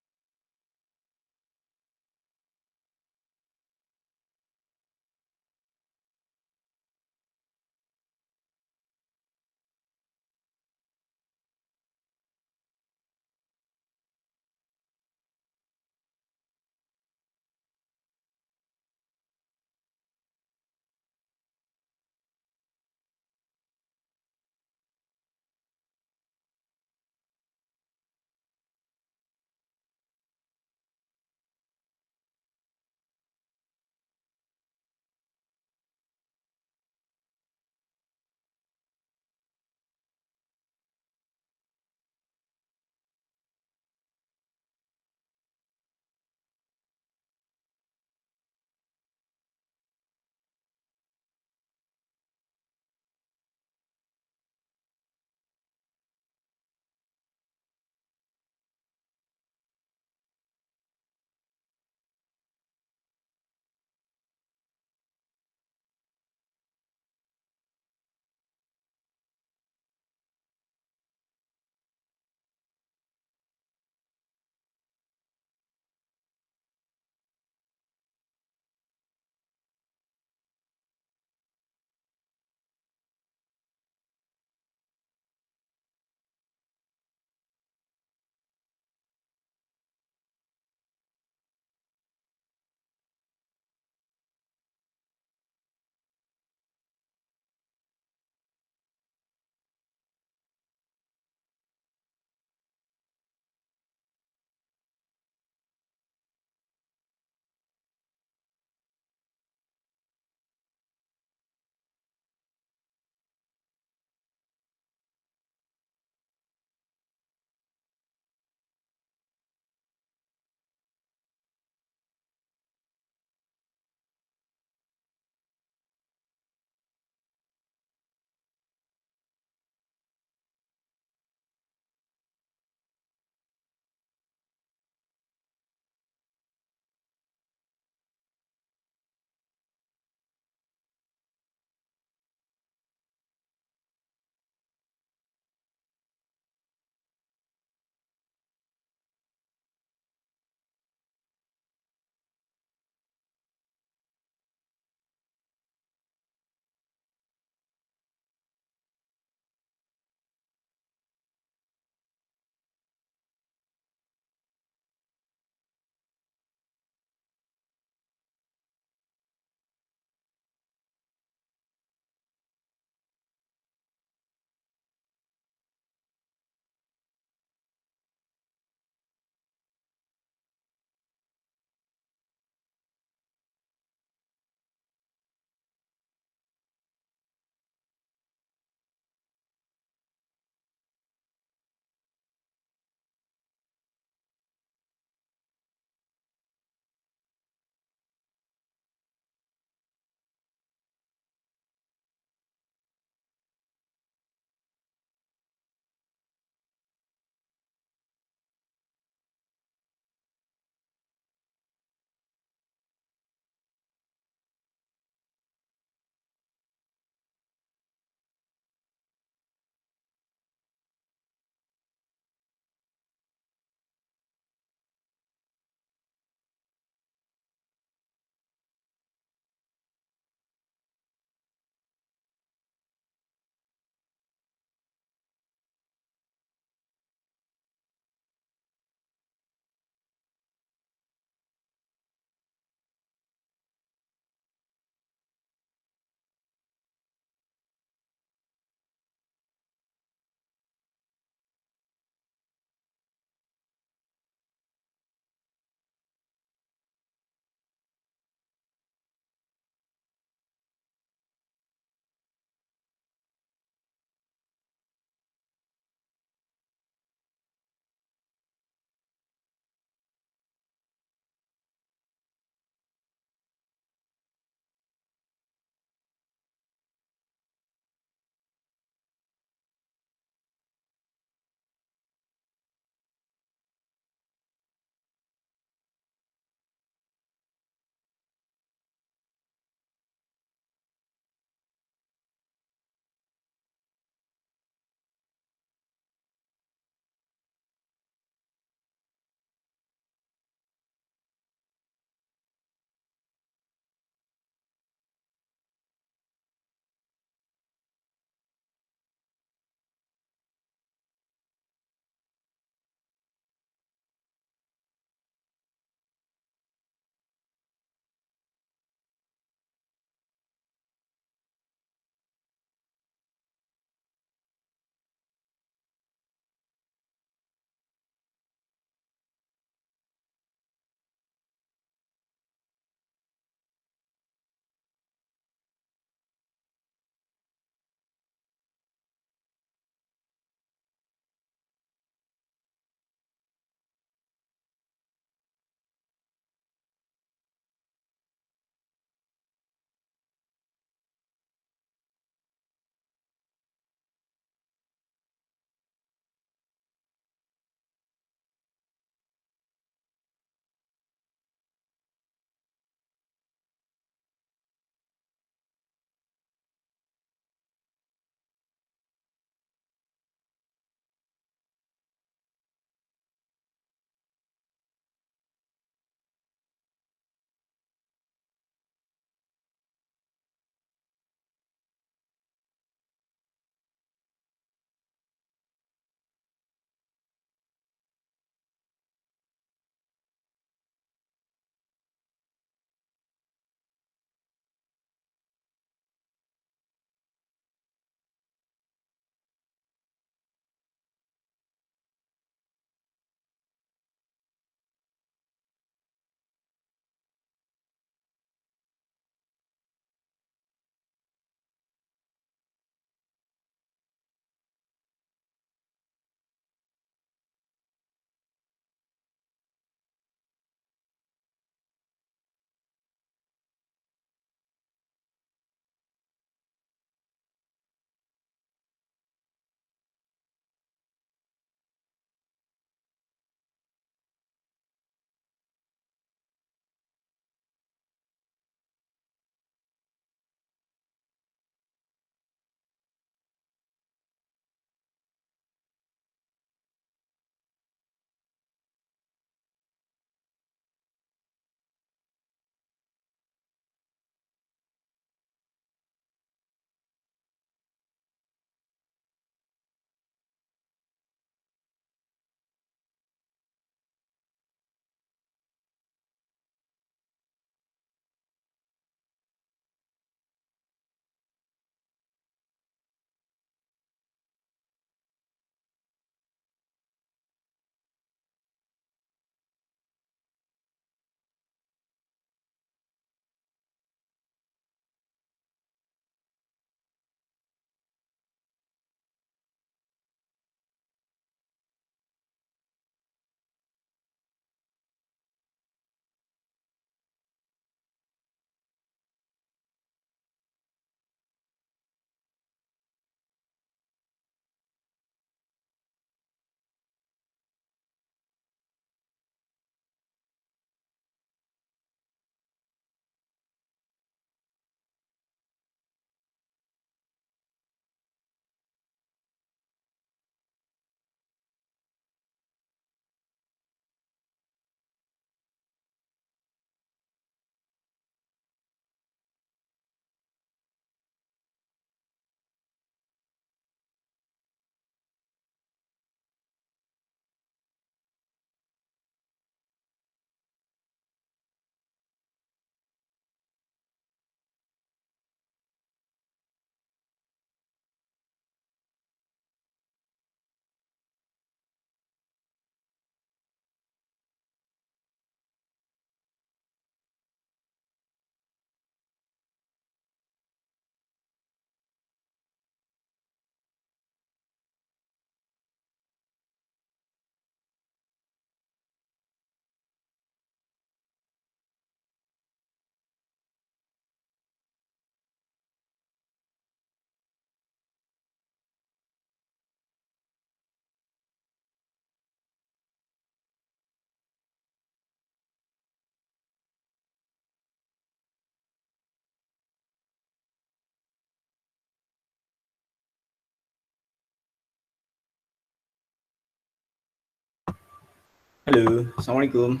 Halo, Assalamualaikum.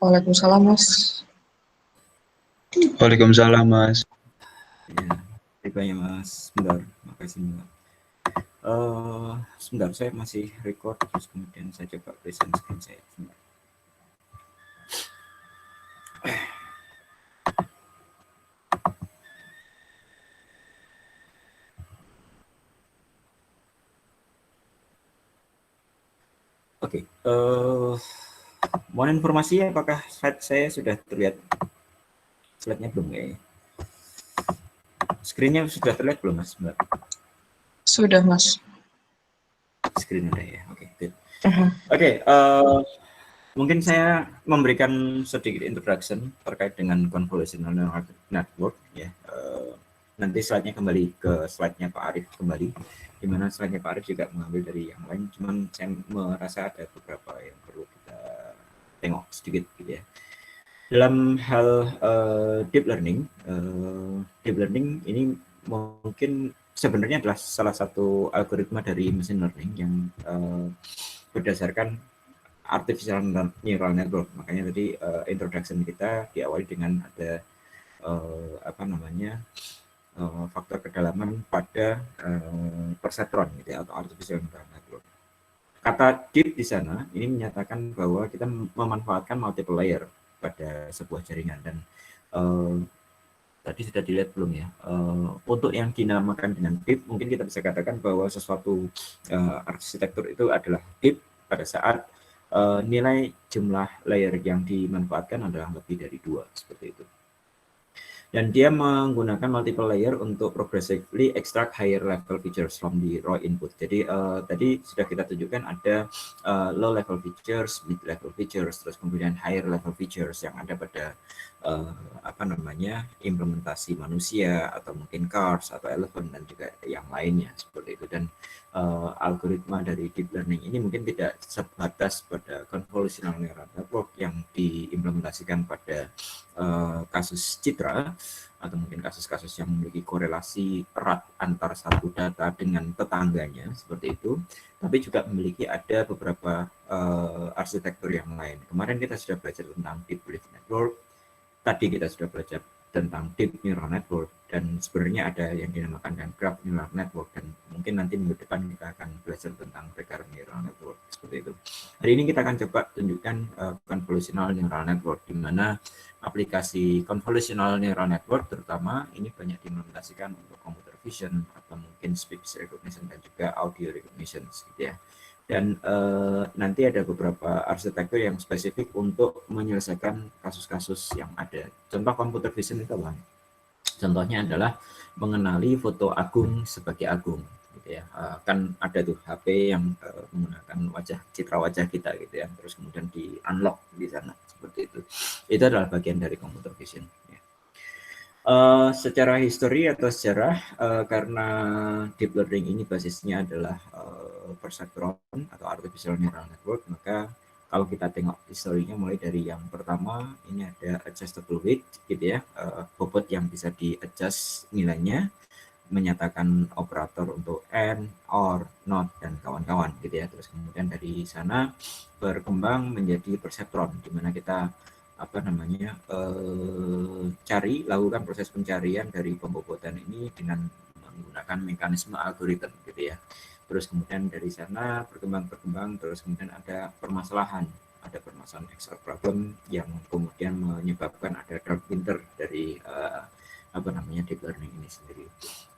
Waalaikumsalam, Mas. Waalaikumsalam, Mas. Ya, ribanya Mas. Sebentar, makasih Mbak. Sebentar, saya masih record, terus kemudian saya coba present screen saya. Sebentar. Oke, mohon informasi apakah slide saya sudah terlihat? Slide-nya belum kayaknya. Screen-nya sudah terlihat belum, Mas? Mbak? Sudah, Mas. Screen udah ya, oke, good. Uh-huh. Oke, mungkin saya memberikan sedikit introduction terkait dengan convolutional neural network ya. Nanti slide-nya kembali ke slide-nya Pak Arief kembali, di mana slide-nya Pak Arief juga mengambil dari yang lain, cuman saya merasa ada beberapa yang perlu kita tengok sedikit gitu ya. Dalam hal deep learning ini mungkin sebenarnya adalah salah satu algoritma dari machine learning yang berdasarkan artificial neural network. Makanya tadi introduction kita diawali dengan ada faktor kedalaman pada perseptron gitu ya, atau artificial neural network. Kata deep di sana ini menyatakan bahwa kita memanfaatkan multiple layer pada sebuah jaringan, dan tadi sudah dilihat belum ya, untuk yang dinamakan dengan deep mungkin kita bisa katakan bahwa sesuatu arsitektur itu adalah deep pada saat nilai jumlah layer yang dimanfaatkan adalah lebih dari 2, seperti itu. Dan dia menggunakan multiple layer untuk progressively extract higher level features from the raw input. Jadi tadi sudah kita tunjukkan ada low level features, mid level features, terus kemudian higher level features yang ada pada implementasi manusia atau mungkin cars atau elephant dan juga yang lainnya seperti itu. Dan algoritma dari deep learning ini mungkin tidak sebatas pada convolutional neural network yang diimplementasikan pada kasus citra atau mungkin kasus-kasus yang memiliki korelasi erat antara satu data dengan tetangganya seperti itu, tapi juga memiliki ada beberapa arsitektur yang lain. Kemarin kita sudah belajar tentang deep belief network, tadi kita sudah belajar tentang deep neural network, dan sebenarnya ada yang dinamakan dengan graph neural network, dan mungkin nanti minggu depan kita akan belajar tentang recurrent neural network seperti itu. Hari ini kita akan coba tunjukkan convolutional neural network, di mana aplikasi convolutional neural network terutama ini banyak diimplementasikan untuk computer vision atau mungkin speech recognition dan juga audio recognition gitu ya. Dan nanti ada beberapa arsitektur yang spesifik untuk menyelesaikan kasus-kasus yang ada. Contoh computer vision itu apa? Contohnya adalah mengenali foto Agung sebagai Agung gitu ya. Kan ada tuh HP yang menggunakan citra wajah kita gitu ya, terus kemudian di unlock di sana seperti itu. Itu adalah bagian dari computer vision ya. Secara histori atau sejarah, karena deep learning ini basisnya adalah perceptron atau artificial neural network, maka kalau kita tengok historinya mulai dari yang pertama ini ada adjustable weight gitu ya, bobot yang bisa di-adjust nilainya, menyatakan operator untuk and, or, not, dan kawan-kawan gitu ya. Terus kemudian dari sana berkembang menjadi perseptron, di mana kita lakukan proses pencarian dari pembobotan ini dengan menggunakan mekanisme algoritma gitu ya. Terus kemudian dari sana berkembang, terus kemudian ada permasalahan XOR problem yang kemudian menyebabkan ada dark winter dari deep learning ini sendiri.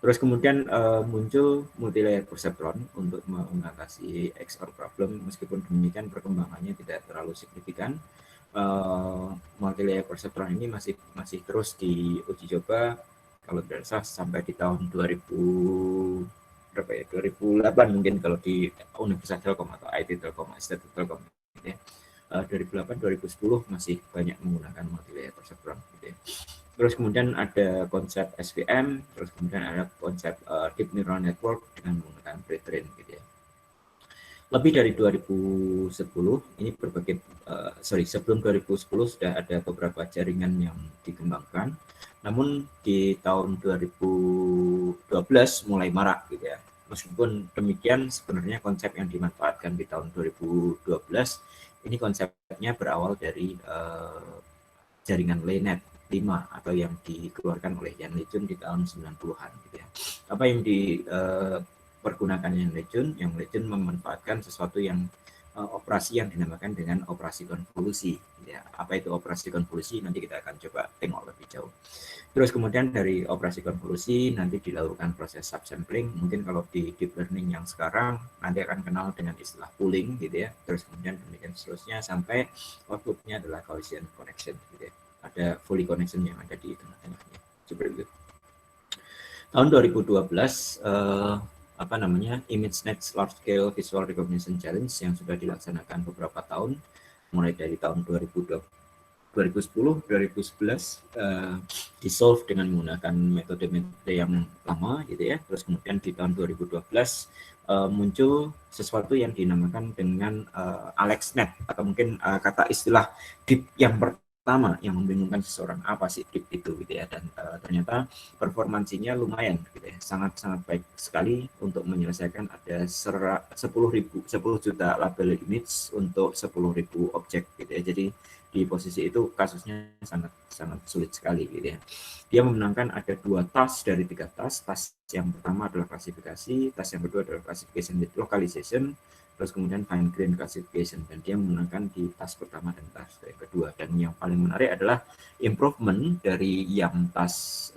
Terus kemudian muncul multilayer perceptron untuk mengatasi XOR problem. Meskipun demikian perkembangannya tidak terlalu signifikan. Multilayer perceptron ini masih terus diuji coba kalau tidak salah sampai di tahun 2008 mungkin kalau di Universitas Telkom atau IT Telkom, Institut Telkom gitu ya. 2008-2010 masih banyak menggunakan multilayer perceptron gitu ya. Terus kemudian ada konsep SVM, terus kemudian ada konsep deep neural network dengan menggunakan pre-train gitu ya. Lebih dari 2010 ini sebelum 2010 sudah ada beberapa jaringan yang dikembangkan. Namun di tahun 2012 mulai marak gitu ya. Meskipun demikian, sebenarnya konsep yang dimanfaatkan di tahun 2012 ini konsepnya berawal dari jaringan LANet 5 atau yang dikeluarkan oleh Jan LeCun di tahun 90-an gitu ya. Apa yang dipergunakan Jan LeCun memanfaatkan sesuatu yang operasi yang dinamakan dengan operasi konvolusi ya. Apa itu operasi konvolusi? Nanti kita akan coba tengok lebih jauh. Terus kemudian dari operasi konvolusi nanti dilakukan proses subsampling. Mungkin kalau di deep learning yang sekarang nanti akan kenal dengan istilah pooling gitu ya. Terus kemudian demikian seterusnya sampai outputnya adalah Gaussian connection gitu ya. Ada fully connection yang ada di tengah-tengahnya. Seperti itu. Tahun 2012 ImageNet Large Scale Visual Recognition Challenge yang sudah dilaksanakan beberapa tahun mulai dari tahun 2010, 2011 di-solve dengan menggunakan metode-metode yang lama gitu ya. Terus kemudian di tahun 2012 muncul sesuatu yang dinamakan dengan AlexNet atau mungkin kata istilah deep yang pertama yang membingungkan seseorang, apa sih deep itu gitu ya. Dan ternyata performansinya lumayan gitu ya, sangat-sangat baik sekali untuk menyelesaikan ada 10 juta label image untuk 10.000 objek gitu ya. Jadi di posisi itu kasusnya sangat sulit sekali gitu ya. Dia memenangkan ada 2 task dari 3 task. Task yang pertama adalah klasifikasi, task yang kedua adalah classification with localization, terus kemudian fine grain classification, dan dia memenangkan di task pertama dan task yang kedua. Dan yang paling menarik adalah improvement dari yang task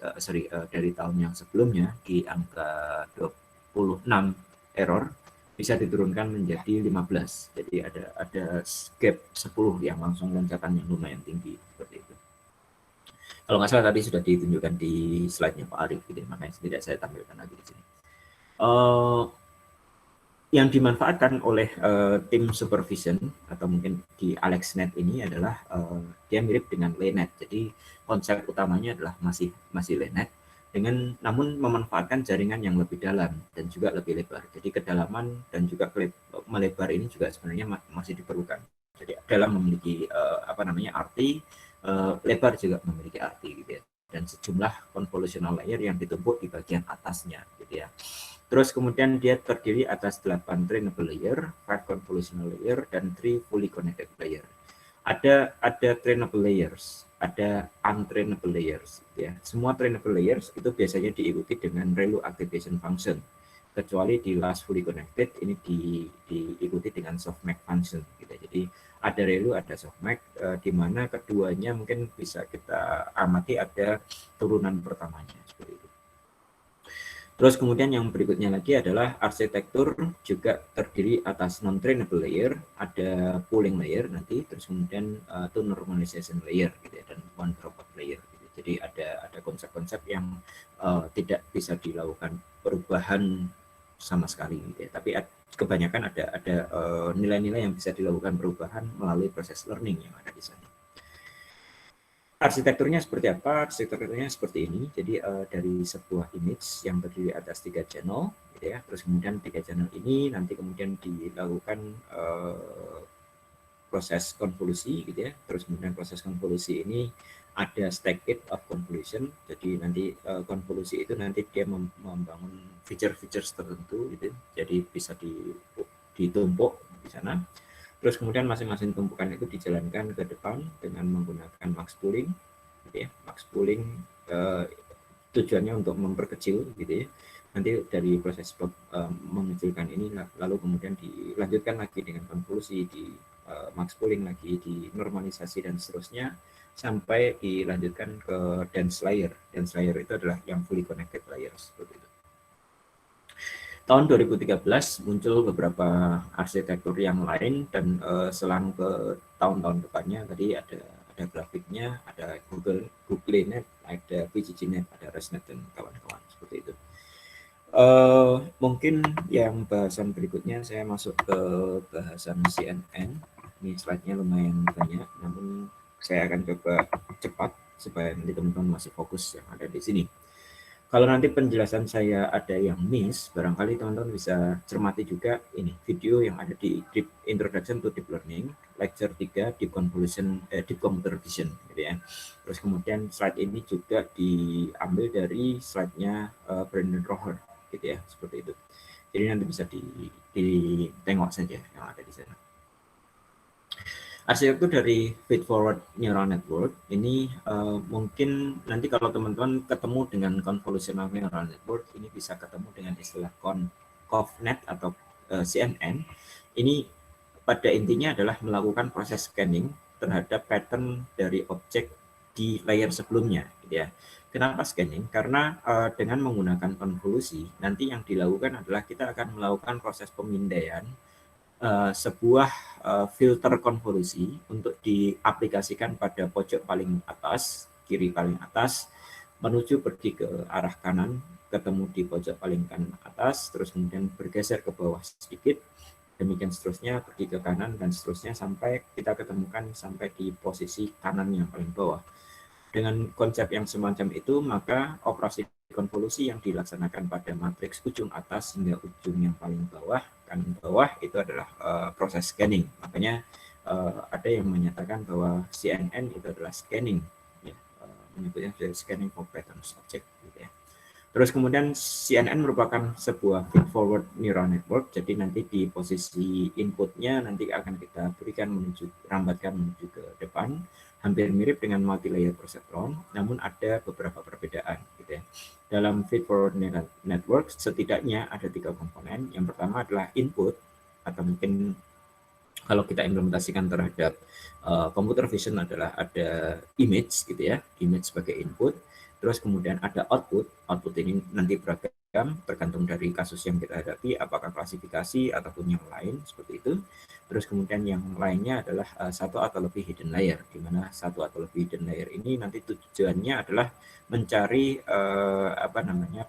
dari tahun yang sebelumnya di angka 26 error bisa diturunkan menjadi 15. Jadi ada gap 10 yang langsung loncatan yang lumayan tinggi seperti itu. Kalau nggak salah tadi sudah ditunjukkan di slide-nya Pak Arif, gitu, makanya tidak saya tampilkan lagi di sini. Yang dimanfaatkan oleh tim supervision atau mungkin di AlexNet ini adalah dia mirip dengan LANet. Jadi konsep utamanya adalah masih LANet, dengan namun memanfaatkan jaringan yang lebih dalam dan juga lebih lebar. Jadi kedalaman dan juga melebar ini juga sebenarnya masih diperlukan. Jadi dalam memiliki arti, lebar juga memiliki arti gitu ya. Dan sejumlah convolutional layer yang ditumpuk di bagian atasnya gitu ya. Terus kemudian dia terdiri atas 8 trainable layer, 5 convolutional layer, dan 3 fully connected layer. Ada trainable layers, ada untrainable layers ya. Semua trainable layers itu biasanya diikuti dengan ReLU activation function. Kecuali di last fully connected ini diikuti dengan softmax function gitu. Jadi ada ReLU, ada softmax, di mana keduanya mungkin bisa kita amati ada turunan pertamanya seperti itu. Terus kemudian yang berikutnya lagi adalah arsitektur juga terdiri atas non-trainable layer, ada pooling layer nanti, terus kemudian two normalization layer gitu ya, dan one dropout layer gitu. Jadi ada konsep-konsep yang tidak bisa dilakukan perubahan sama sekali gitu ya. Tapi kebanyakan ada nilai-nilai yang bisa dilakukan perubahan melalui proses learning yang ada di sana. Arsitekturnya seperti apa? Arsitekturnya seperti ini. Jadi dari sebuah image yang terdiri atas 3 channel, gitu ya. Terus kemudian 3 channel ini nanti kemudian dilakukan proses konvolusi, gitu ya. Terus kemudian proses konvolusi ini ada stack gate of convolution. Jadi nanti konvolusi itu nanti dia membangun feature-feature tertentu, gitu. Jadi bisa ditumpuk di sana. Terus kemudian masing-masing tumpukan itu dijalankan ke depan dengan menggunakan max pooling, gitu ya. Max pooling tujuannya untuk memperkecil, gitu ya. Nanti dari proses mengecilkan ini, lalu kemudian dilanjutkan lagi dengan konvolusi, di max pooling lagi, di normalisasi dan seterusnya, sampai dilanjutkan ke dense layer. Dense layer itu adalah yang fully connected layer seperti itu. Tahun 2013 muncul beberapa arsitektur yang lain, dan selang ke tahun-tahun depannya tadi ada grafiknya, ada GoogleNet, ada VGGNet, ada ResNet dan kawan-kawan seperti itu. Mungkin yang bahasan berikutnya saya masuk ke bahasan CNN. Ini slide-nya lumayan banyak, namun saya akan coba cepat supaya nanti teman-teman masih fokus yang ada di sini. Kalau nanti penjelasan saya ada yang miss, barangkali teman-teman bisa cermati juga ini video yang ada di Deep Introduction to Deep Learning, lecture 3 Deep Computer Vision gitu ya. Terus kemudian slide ini juga diambil dari slide-nya Brendan Rohr gitu ya, seperti itu. Jadi nanti bisa ditengok saja yang ada di sana. Arsitektur dari feedforward neural network ini mungkin nanti kalau teman-teman ketemu dengan convolutional neural network ini bisa ketemu dengan istilah ConvNet atau CNN. Ini pada intinya adalah melakukan proses scanning terhadap pattern dari objek di layer sebelumnya, gitu ya. Kenapa scanning? Karena dengan menggunakan konvolusi nanti yang dilakukan adalah kita akan melakukan proses pemindaian sebuah filter konvolusi untuk diaplikasikan pada pojok paling atas, kiri paling atas, menuju pergi ke arah kanan, ketemu di pojok paling kanan atas, terus kemudian bergeser ke bawah sedikit, demikian seterusnya, pergi ke kanan, dan seterusnya sampai kita ketemukan sampai di posisi kanan yang paling bawah. Dengan konsep yang semacam itu, maka operasi konvolusi yang dilaksanakan pada matriks ujung atas hingga ujung yang paling bawah, kanan bawah, itu adalah proses scanning. Makanya ada yang menyatakan bahwa CNN itu adalah scanning, ya, menyebutnya scanning for patterns object, gitu ya. Terus kemudian CNN merupakan sebuah feed-forward neural network, jadi nanti di posisi inputnya nanti akan kita berikan rambatkan menuju ke depan, hampir mirip dengan multi-layer perceptron, namun ada beberapa perbedaan, gitu ya. Dalam feed-forward neural network setidaknya ada 3 komponen. Yang pertama adalah input, atau mungkin kalau kita implementasikan terhadap computer vision adalah ada image, gitu ya, image sebagai input. Terus kemudian ada output ini nanti beragam tergantung dari kasus yang kita hadapi, apakah klasifikasi ataupun yang lain seperti itu. Terus kemudian yang lainnya adalah satu atau lebih hidden layer, di mana satu atau lebih hidden layer ini nanti tujuannya adalah mencari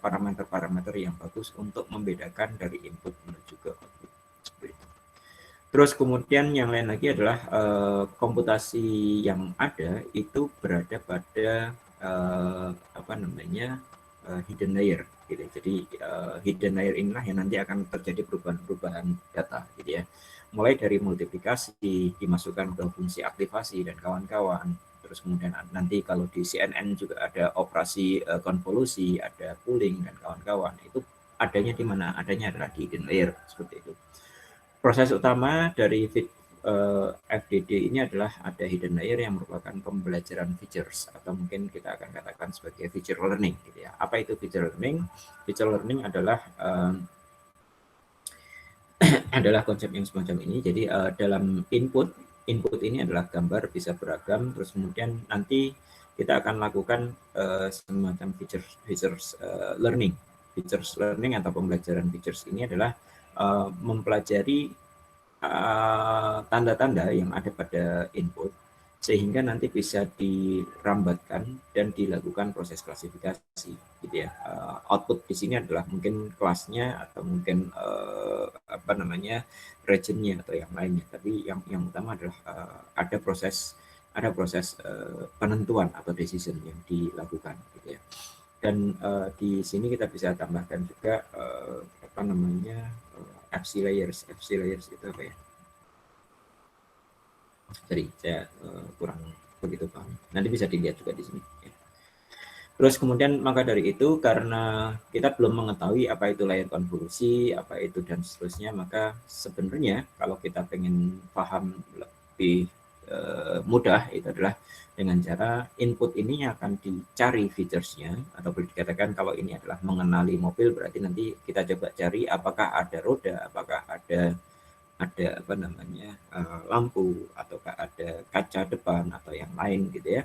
parameter-parameter yang bagus untuk membedakan dari input menuju ke output seperti itu. Terus kemudian yang lain lagi adalah komputasi yang ada itu berada pada hidden layer, gitu. Jadi hidden layer inilah yang nanti akan terjadi perubahan-perubahan data, gitu ya. Mulai dari multiplikasi, dimasukkan ke fungsi aktivasi dan kawan-kawan. Terus kemudian nanti kalau di CNN juga ada operasi konvolusi, ada pooling dan kawan-kawan. Itu adanya di mana? Adanya adalah di hidden layer seperti itu. Proses utama dari FDD ini adalah ada hidden layer yang merupakan pembelajaran features, atau mungkin kita akan katakan sebagai feature learning, gitu ya. Apa itu feature learning? Feature learning adalah adalah konsep yang semacam ini. Jadi dalam input ini adalah gambar, bisa beragam. Terus kemudian nanti kita akan lakukan semacam features learning. Features learning atau pembelajaran features ini adalah mempelajari tanda-tanda yang ada pada input sehingga nanti bisa dirambatkan dan dilakukan proses klasifikasi, gitu ya. Output di sini adalah mungkin kelasnya atau mungkin regionnya atau yang lainnya, tapi yang utama adalah ada proses penentuan atau decision yang dilakukan, gitu ya. Dan di sini kita bisa tambahkan juga FC layers itu apa ya? Jadi saya kurang begitu paham. Nanti bisa dilihat juga di sini. Ya. Terus kemudian maka dari itu karena kita belum mengetahui apa itu layer konvolusi, apa itu dan seterusnya, maka sebenarnya kalau kita pengen paham lebih mudah itu adalah dengan cara input ini akan dicari features-nya, atau boleh dikatakan kalau ini adalah mengenali mobil berarti nanti kita coba cari apakah ada roda, apakah ada lampu, ataukah ada kaca depan atau yang lain, gitu ya.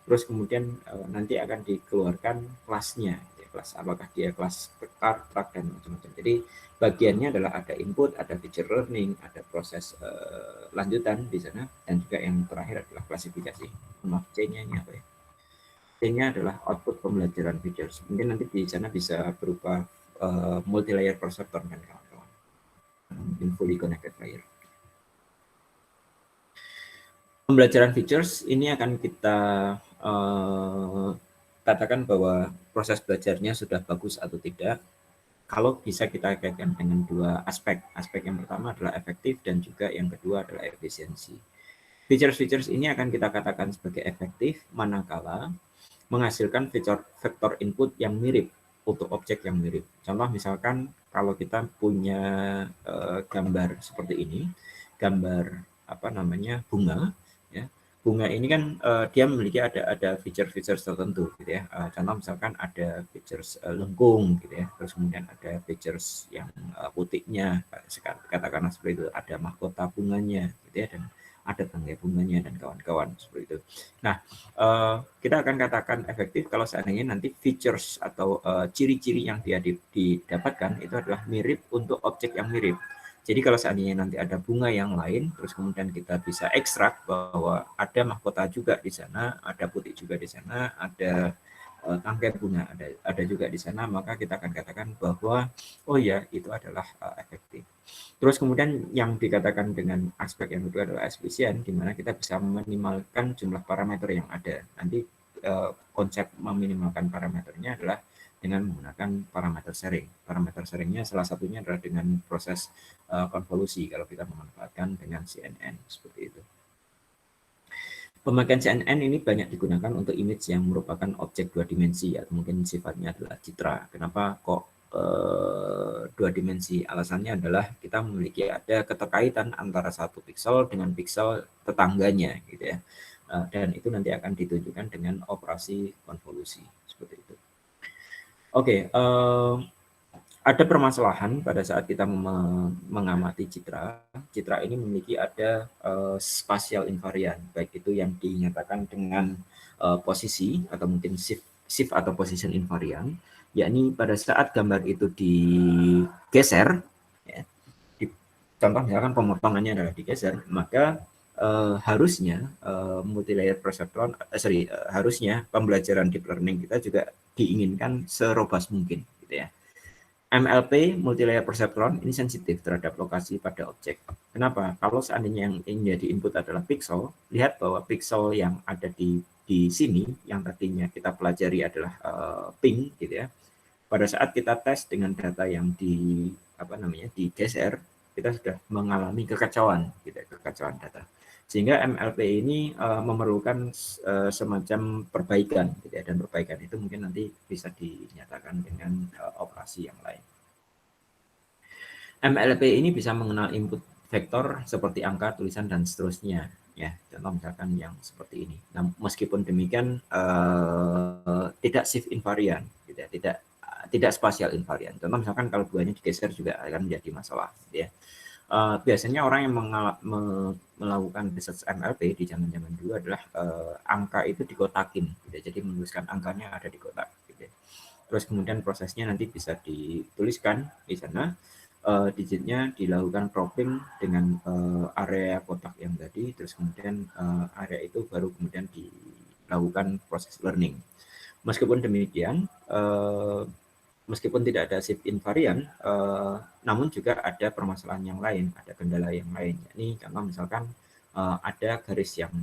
Terus kemudian nanti akan dikeluarkan kelasnya, ya, kelas apakah dia kelas car, truck dan macam-macam. Jadi bagiannya adalah ada input, ada feature learning, ada proses lanjutan di sana, dan juga yang terakhir adalah klasifikasi. Maaf, C-nya ini apa ya? C-nya adalah output pembelajaran features. Mungkin nanti di sana bisa berupa multi-layer perceptron dan kawan-kawan. Mungkin fully connected layer. Pembelajaran features ini akan kita katakan bahwa proses belajarnya sudah bagus atau tidak. Kalau bisa kita kaitkan dengan dua aspek. Aspek yang pertama adalah efektif dan juga yang kedua adalah efisiensi. Features ini akan kita katakan sebagai efektif manakala menghasilkan vektor input yang mirip untuk objek yang mirip. Contoh misalkan kalau kita punya gambar seperti ini, gambar apa namanya bunga, ya. Bunga ini kan dia memiliki ada feature-feature tertentu, gitu ya. Contoh misalkan ada features lengkung, gitu ya. Terus kemudian ada features yang putiknya, katakanlah seperti itu. Ada mahkota bunganya, gitu ya, dan ada tangkai bunganya dan kawan-kawan seperti itu. Nah, kita akan katakan efektif kalau seandainya nanti features atau ciri-ciri yang dia didapatkan itu adalah mirip untuk objek yang mirip. Jadi kalau seandainya nanti ada bunga yang lain, terus kemudian kita bisa ekstrak bahwa ada mahkota juga di sana, ada putih juga di sana, ada tangkai bunga ada juga di sana, maka kita akan katakan bahwa oh ya itu adalah efektif. Terus kemudian yang dikatakan dengan aspek yang kedua adalah efisien, di mana kita bisa meminimalkan jumlah parameter yang ada. Nanti konsep meminimalkan parameternya adalah dengan menggunakan parameter sharing. Parameter sharingnya salah satunya adalah dengan proses konvolusi kalau kita memanfaatkan dengan CNN seperti itu. Pemakaian CNN ini banyak digunakan untuk image yang merupakan objek dua dimensi atau mungkin sifatnya adalah citra. Kenapa kok dua dimensi? Alasannya adalah kita memiliki ada keterkaitan antara satu piksel dengan piksel tetangganya, gitu ya. Dan itu nanti akan ditunjukkan dengan operasi konvolusi seperti itu. Oke, ada permasalahan pada saat kita mengamati citra. Citra ini memiliki ada spatial invariant, baik itu yang dinyatakan dengan posisi atau mungkin shift atau position invariant, yakni pada saat gambar itu digeser, ya, contoh misalkan pemotongannya adalah digeser, maka harusnya multilayer perceptron, harusnya pembelajaran deep learning kita juga diinginkan serobas mungkin, gitu ya. MLP, multilayer perceptron, ini sensitif terhadap lokasi pada objek. Kenapa? Kalau seandainya yang ingin jadi input adalah pixel, lihat bahwa pixel yang ada di sini, yang tadinya kita pelajari adalah pink, gitu ya. Pada saat kita tes dengan data yang digeser, kita sudah mengalami kekacauan, gitu ya, kekacauan data. Sehingga MLP ini memerlukan semacam perbaikan, gitu ya, dan perbaikan itu mungkin nanti bisa dinyatakan dengan operasi yang lain. MLP ini bisa mengenal input vektor seperti angka, tulisan, dan seterusnya. Ya, contoh misalkan yang seperti ini. Nah, meskipun demikian tidak shift invariant, gitu ya, tidak spasial invariant. Contoh misalkan kalau duanya digeser juga akan menjadi masalah, gitu ya. Biasanya orang yang melakukan research MLP di zaman-zaman dulu adalah angka itu dikotakin, gitu. Jadi menuliskan angkanya ada di kotak, gitu. Terus kemudian prosesnya nanti bisa dituliskan di sana, digitnya dilakukan cropping dengan area kotak yang tadi, terus kemudian area itu baru kemudian dilakukan proses learning. Meskipun demikian, meskipun tidak ada shift invariant, namun juga ada permasalahan yang lain, ada kendala yang lain. Ini contoh misalkan ada garis yang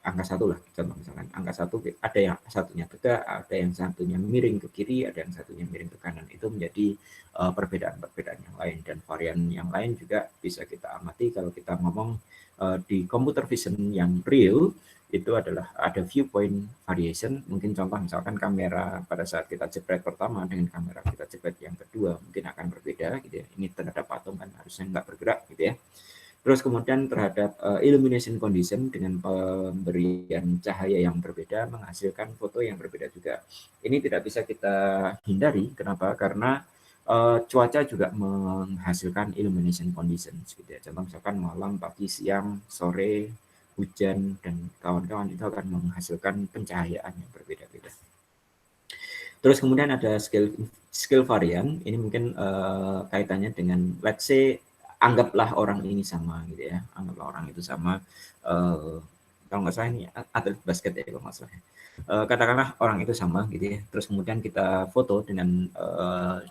angka 1 lah, contoh misalkan angka 1 ada yang satunya tegak, ada yang satunya miring ke kiri, ada yang satunya miring ke kanan. Itu menjadi perbedaan-perbedaan yang lain, dan varian yang lain juga bisa kita amati kalau kita ngomong di computer vision yang real. Itu adalah ada viewpoint variation. Mungkin contoh misalkan kamera pada saat kita jepret pertama dengan kamera kita jepret yang kedua mungkin akan berbeda, gitu ya. Ini terhadap patung kan harusnya nggak bergerak, gitu ya. Terus kemudian terhadap illumination condition, dengan pemberian cahaya yang berbeda menghasilkan foto yang berbeda juga. Ini tidak bisa kita hindari. Kenapa? Karena cuaca juga menghasilkan illumination conditions, gitu ya. Contoh misalkan malam, pagi, siang, sore, hujan, dan kawan-kawan itu akan menghasilkan pencahayaan yang berbeda-beda. Terus kemudian ada skill varian. Ini mungkin kaitannya dengan, let's say, anggaplah orang ini sama, gitu ya. Anggaplah orang itu sama. Kalau nggak salah ini atlet basket ya kalau nggak salah. Katakanlah orang itu sama, gitu ya. Terus kemudian kita foto dengan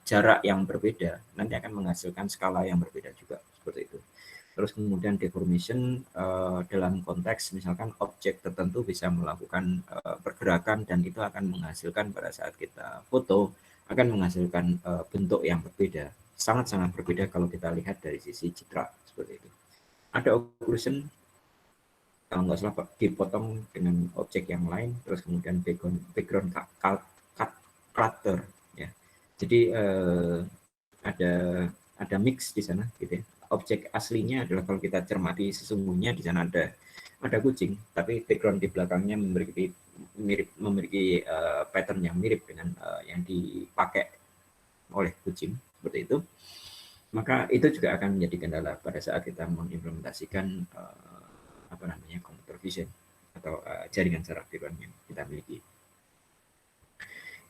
jarak yang berbeda, nanti akan menghasilkan skala yang berbeda juga, seperti itu. Terus kemudian deformation dalam konteks misalkan objek tertentu bisa melakukan pergerakan, dan itu akan menghasilkan pada saat kita foto akan menghasilkan bentuk yang berbeda, sangat-sangat berbeda kalau kita lihat dari sisi citra, seperti itu. Ada occlusion, kalau nggak salah dipotong dengan objek yang lain, terus kemudian background clutter, ya. Jadi ada mix di sana gitu ya. Objek aslinya adalah kalau kita cermati sesungguhnya di sana ada kucing, tapi background di belakangnya memiliki pattern yang mirip dengan yang dipakai oleh kucing seperti itu. Maka itu juga akan menjadi kendala pada saat kita mengimplementasikan computer vision atau jaringan saraf tiruan yang kita miliki.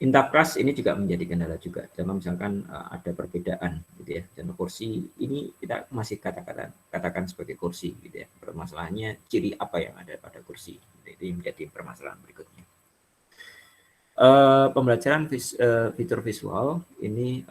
Interclass ini juga menjadi kendala juga. Contoh misalkan ada perbedaan gitu ya. Contoh kursi ini kita masih katakan sebagai kursi gitu ya. Permasalahannya ciri apa yang ada pada kursi. Itu menjadi permasalahan berikutnya. Pembelajaran fitur visual ini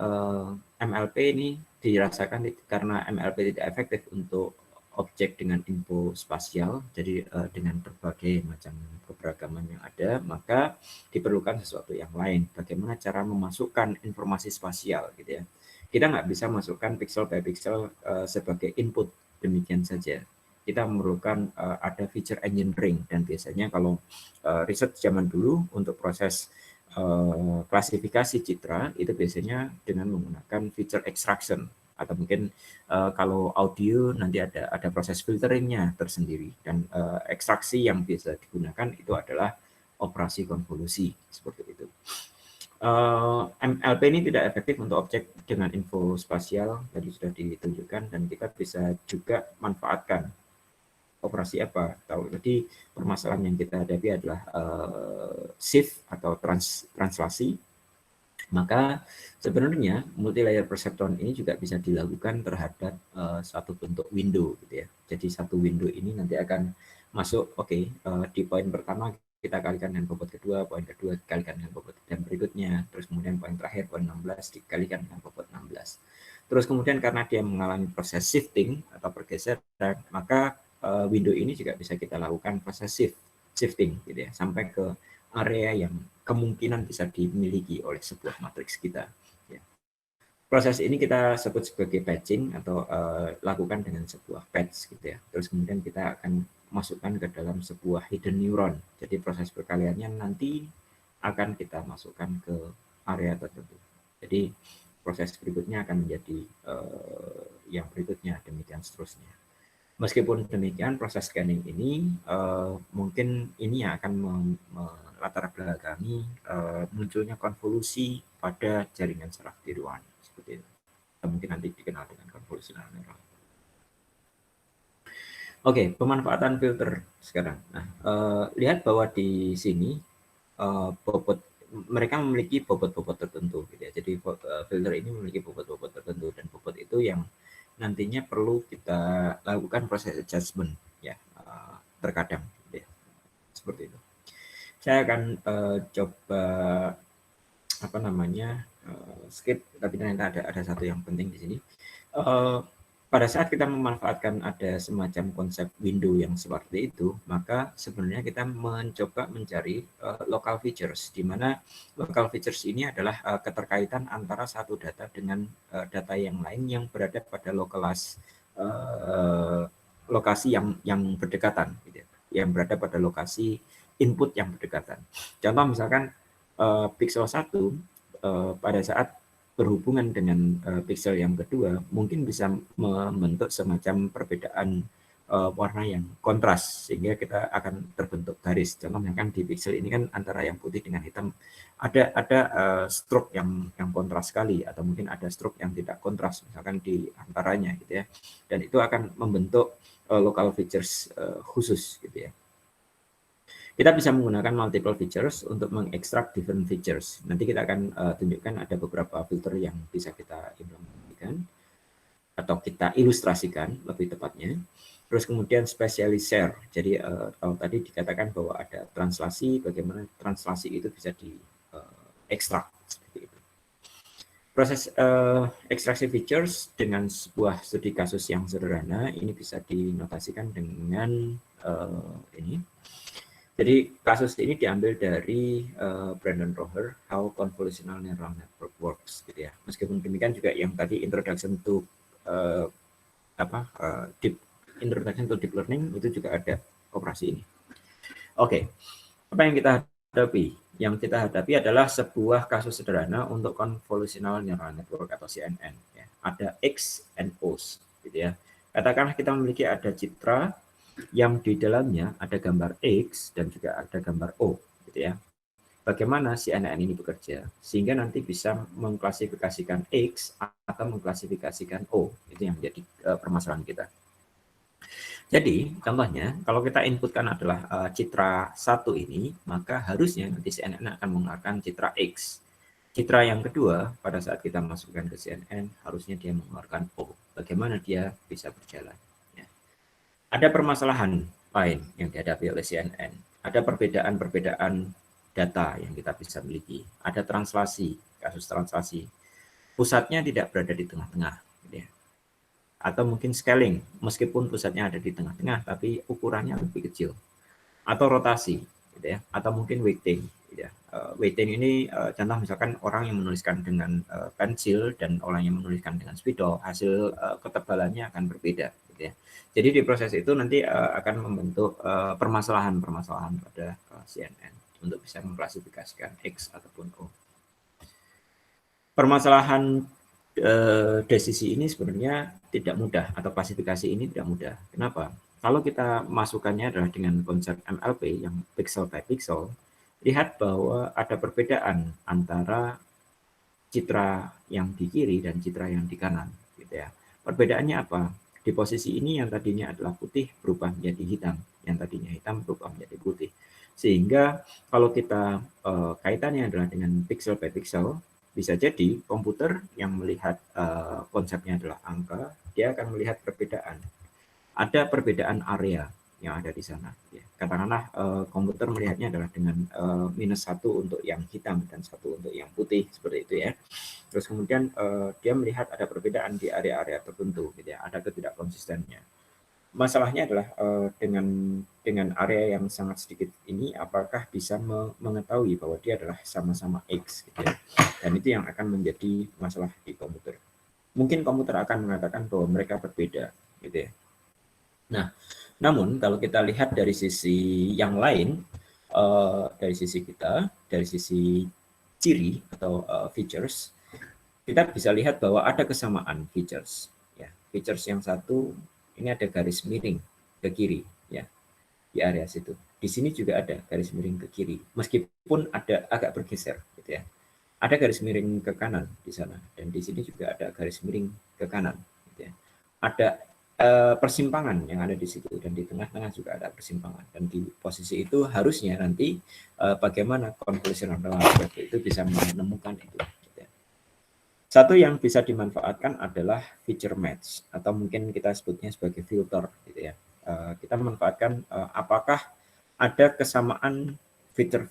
MLP ini dirasakan karena MLP tidak efektif untuk objek dengan info spasial, jadi dengan berbagai macam keberagaman yang ada, maka diperlukan sesuatu yang lain. Bagaimana cara memasukkan informasi spasial, gitu ya? Kita nggak bisa masukkan pixel by pixel sebagai input demikian saja. Kita memerlukan ada feature engineering, dan biasanya kalau riset zaman dulu untuk proses klasifikasi citra itu biasanya dengan menggunakan feature extraction. Atau mungkin kalau audio nanti ada proses filteringnya tersendiri, dan ekstraksi yang bisa digunakan itu adalah operasi konvolusi seperti itu. MLP ini tidak efektif untuk objek dengan info spasial, tadi sudah ditunjukkan, dan kita bisa juga manfaatkan operasi apa. Jadi permasalahan yang kita hadapi adalah shift atau translasi. Maka sebenarnya multi-layer perceptron ini juga bisa dilakukan terhadap suatu bentuk window gitu ya. Jadi satu window ini nanti akan masuk, di poin pertama kita kalikan dengan bobot kedua, poin kedua dikalikan dengan bobot dan berikutnya, terus kemudian poin terakhir poin 16 dikalikan dengan bobot 16. Terus kemudian karena dia mengalami proses shifting atau pergeseran, maka window ini juga bisa kita lakukan proses shifting gitu ya, sampai ke area yang kemungkinan bisa dimiliki oleh sebuah matriks kita. Ya. Proses ini kita sebut sebagai patching atau lakukan dengan sebuah patch gitu ya. Terus kemudian kita akan masukkan ke dalam sebuah hidden neuron. Jadi proses perkaliannya nanti akan kita masukkan ke area tertentu. Jadi proses berikutnya akan menjadi yang berikutnya, demikian seterusnya. Meskipun demikian, proses scanning ini mungkin ini yang akan melatar belakangi munculnya konvolusi pada jaringan saraf tiruan seperti itu. Mungkin nanti dikenal dengan konvolusional neural. Oke, pemanfaatan filter sekarang. Nah, lihat bahwa di sini mereka memiliki bobot-bobot tertentu gitu ya. Jadi filter ini memiliki bobot-bobot tertentu, dan bobot itu yang nantinya perlu kita lakukan proses adjustment ya, terkadang ya, seperti itu. Saya akan coba skip, tapi ternyata ada satu yang penting di sini. Pada saat kita memanfaatkan ada semacam konsep window yang seperti itu, maka sebenarnya kita mencoba mencari local features, di mana local features ini adalah keterkaitan antara satu data dengan data yang lain yang berada pada lokasi yang berdekatan, gitu ya, yang berada pada lokasi input yang berdekatan. Contoh misalkan pixel 1 pada saat berhubungan dengan pixel yang kedua mungkin bisa membentuk semacam perbedaan warna yang kontras, sehingga kita akan terbentuk garis. Contoh misalkan di pixel ini kan antara yang putih dengan hitam ada stroke yang kontras sekali, atau mungkin ada stroke yang tidak kontras misalkan di antaranya gitu ya, dan itu akan membentuk local features khusus gitu ya. Kita bisa menggunakan multiple features untuk mengekstrak different features. Nanti kita akan tunjukkan ada beberapa filter yang bisa kita implementasikan atau kita ilustrasikan lebih tepatnya. Terus kemudian specializer. Jadi kalau tadi dikatakan bahwa ada translasi, bagaimana translasi itu bisa diekstrak seperti itu. Proses ekstraksi features dengan sebuah studi kasus yang sederhana ini bisa dinotasikan dengan ini. Jadi kasus ini diambil dari Brandon Rohrer, How Convolutional Neural Network Works, gitu ya. Meskipun demikian juga yang tadi Introduction to Deep Learning itu juga ada operasi ini. Oke, apa yang kita hadapi? Yang kita hadapi adalah sebuah kasus sederhana untuk convolutional neural network atau CNN. Ya. Ada X and O's, gitu ya. Katakanlah kita memiliki ada citra yang di dalamnya ada gambar X dan juga ada gambar O, gitu ya. Bagaimana CNN ini bekerja sehingga nanti bisa mengklasifikasikan X atau mengklasifikasikan O, itu yang menjadi permasalahan kita. Jadi, contohnya, kalau kita inputkan adalah citra 1 ini, maka harusnya nanti CNN akan mengeluarkan citra X. Citra yang kedua, pada saat kita masukkan ke CNN, harusnya dia mengeluarkan O. Bagaimana dia bisa berjalan? Ya. Ada permasalahan lain yang dihadapi oleh CNN. Ada perbedaan-perbedaan data yang kita bisa miliki. Ada translasi, kasus translasi. Pusatnya tidak berada di tengah-tengah. Gitu ya. Atau mungkin scaling, meskipun pusatnya ada di tengah-tengah, tapi ukurannya lebih kecil. Atau rotasi, gitu ya. Atau mungkin weighting. Gitu ya. Weighting ini contoh misalkan orang yang menuliskan dengan pensil dan orang yang menuliskan dengan spidol, hasil ketebalannya akan berbeda. Gitu ya. Jadi di proses itu nanti akan membentuk permasalahan-permasalahan pada CNN untuk bisa mengklasifikasikan X ataupun O. Permasalahan desisi ini sebenarnya tidak mudah atau klasifikasi ini tidak mudah. Kenapa? Kalau kita masukannya adalah dengan konsep MLP yang pixel by pixel, lihat bahwa ada perbedaan antara citra yang di kiri dan citra yang di kanan, gitu ya. Perbedaannya apa? Di posisi ini yang tadinya adalah putih berubah menjadi hitam, yang tadinya hitam berubah menjadi putih. Sehingga kalau kita kaitannya adalah dengan pixel by pixel, bisa jadi komputer yang melihat konsepnya adalah angka, dia akan melihat perbedaan. Ada perbedaan area yang ada di sana. Ya. Katakanlah komputer melihatnya adalah dengan -1 untuk yang hitam dan 1 untuk yang putih, seperti itu ya. Terus kemudian dia melihat ada perbedaan di area-area tertentu, gitu ya, ada ketidakkonsistennya. Masalahnya adalah dengan area yang sangat sedikit ini, apakah bisa mengetahui bahwa dia adalah sama-sama X, gitu ya. Dan itu yang akan menjadi masalah di komputer. Mungkin komputer akan mengatakan bahwa mereka berbeda, gitu ya. Nah, namun kalau kita lihat dari sisi yang lain, dari sisi kita, dari sisi ciri atau features, kita bisa lihat bahwa ada kesamaan features. Ya, features yang satu ini ada garis miring ke kiri, ya, di area situ. Di sini juga ada garis miring ke kiri, meskipun ada agak bergeser, gitu ya. Ada garis miring ke kanan di sana, dan di sini juga ada garis miring ke kanan, gitu ya. Ada persimpangan yang ada di situ, dan di tengah-tengah juga ada persimpangan. Dan di posisi itu harusnya nanti bagaimana convolutional neural network itu bisa menemukan itu. Satu yang bisa dimanfaatkan adalah feature match atau mungkin kita sebutnya sebagai filter, gitu ya. Kita memanfaatkan apakah ada kesamaan fitur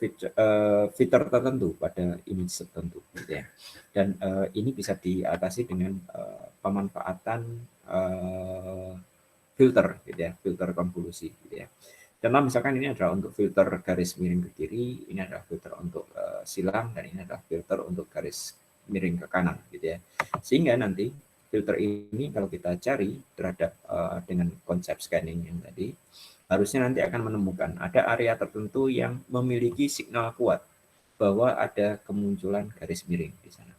tertentu pada image tertentu, gitu ya. Dan ini bisa diatasi dengan pemanfaatan filter, gitu ya, filter konvolusi, gitu ya. Contoh misalkan ini adalah untuk filter garis miring ke kiri, ini adalah filter untuk silang, dan ini adalah filter untuk garis miring ke kanan, gitu ya. Sehingga nanti filter ini kalau kita cari terhadap dengan konsep scanning yang tadi, harusnya nanti akan menemukan ada area tertentu yang memiliki signal kuat bahwa ada kemunculan garis miring di sana.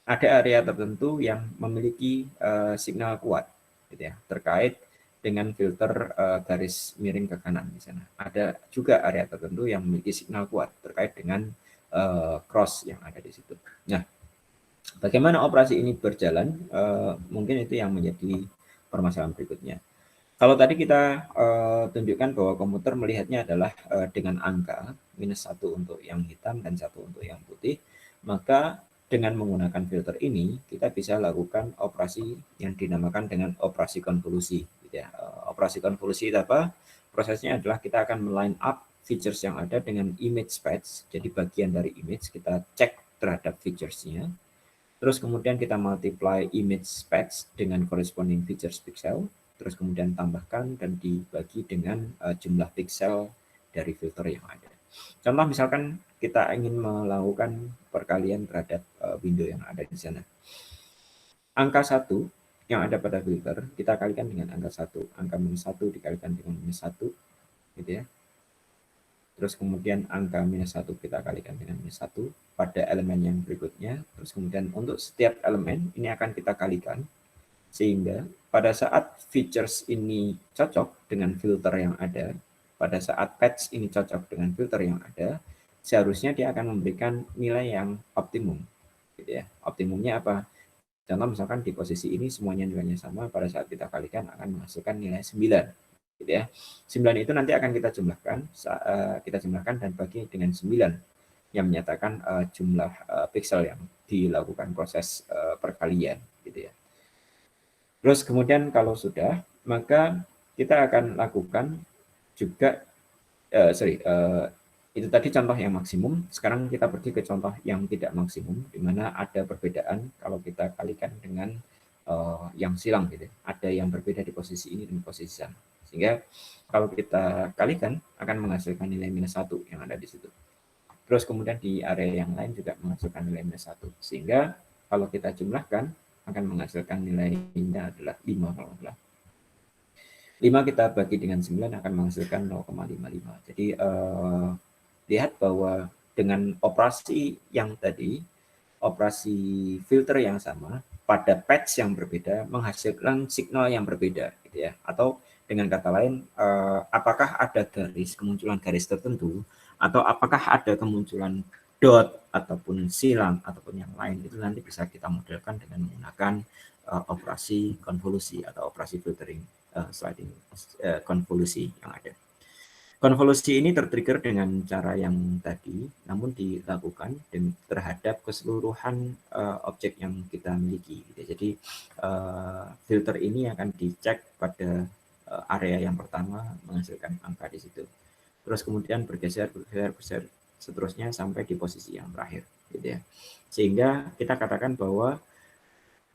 Ada area tertentu yang memiliki signal kuat, gitu ya, terkait dengan filter garis miring ke kanan di sana. Ada juga area tertentu yang memiliki signal kuat terkait dengan cross yang ada di situ. Nah, bagaimana operasi ini berjalan? Mungkin itu yang menjadi permasalahan berikutnya. Kalau tadi kita tunjukkan bahwa komputer melihatnya adalah dengan angka -1 untuk yang hitam dan 1 untuk yang putih, maka dengan menggunakan filter ini kita bisa lakukan operasi yang dinamakan dengan operasi konvolusi, gitu ya. Operasi konvolusi itu apa? Prosesnya adalah kita akan meline up features yang ada dengan image patch. Jadi bagian dari image kita cek terhadap features-nya. Terus kemudian kita multiply image patch dengan corresponding features pixel. Terus kemudian tambahkan dan dibagi dengan jumlah pixel dari filter yang ada. Contoh misalkan kita ingin melakukan perkalian terhadap window yang ada di sana. Angka 1 yang ada pada filter kita kalikan dengan angka 1. Angka -1 dikalikan dengan -1, gitu ya. terus kemudian angka -1 kita kalikan dengan -1 pada elemen yang berikutnya, terus kemudian untuk setiap elemen ini akan kita kalikan, sehingga pada saat features ini cocok dengan filter yang ada, pada saat patch ini cocok dengan filter yang ada, seharusnya dia akan memberikan nilai yang optimum, gitu ya. Optimumnya apa? Contoh misalkan di posisi ini semuanya nilainya sama, pada saat kita kalikan akan menghasilkan nilai 9, gitu ya. 9 itu nanti akan kita jumlahkan dan bagi dengan 9 yang menyatakan jumlah pixel yang dilakukan proses perkalian, gitu ya. Terus kemudian kalau sudah, maka kita akan lakukan juga itu tadi contoh yang maksimum. Sekarang kita pergi ke contoh yang tidak maksimum, di mana ada perbedaan kalau kita kalikan dengan yang silang gitu. Ada yang berbeda di posisi ini dan posisi sana. Sehingga kalau kita kalikan akan menghasilkan nilai -1 yang ada di situ. Terus kemudian di area yang lain juga menghasilkan nilai -1. Sehingga kalau kita jumlahkan akan menghasilkan nilainya adalah 5 kalau nggak salah. 5 kita bagi dengan 9 akan menghasilkan 0,55. Jadi lihat bahwa dengan operasi yang tadi, operasi filter yang sama, pada patch yang berbeda menghasilkan signal yang berbeda, gitu ya. Atau dengan kata lain, apakah ada kemunculan garis tertentu, atau apakah ada kemunculan dot ataupun silang ataupun yang lain, itu nanti bisa kita modelkan dengan menggunakan operasi konvolusi atau operasi filtering sliding konvolusi yang ada. Konvolusi ini tertrigger dengan cara yang tadi, namun dilakukan terhadap keseluruhan objek yang kita miliki. Jadi filter ini akan dicek pada area yang pertama menghasilkan angka di situ. Terus kemudian bergeser seterusnya sampai di posisi yang terakhir, gitu ya. Sehingga kita katakan bahwa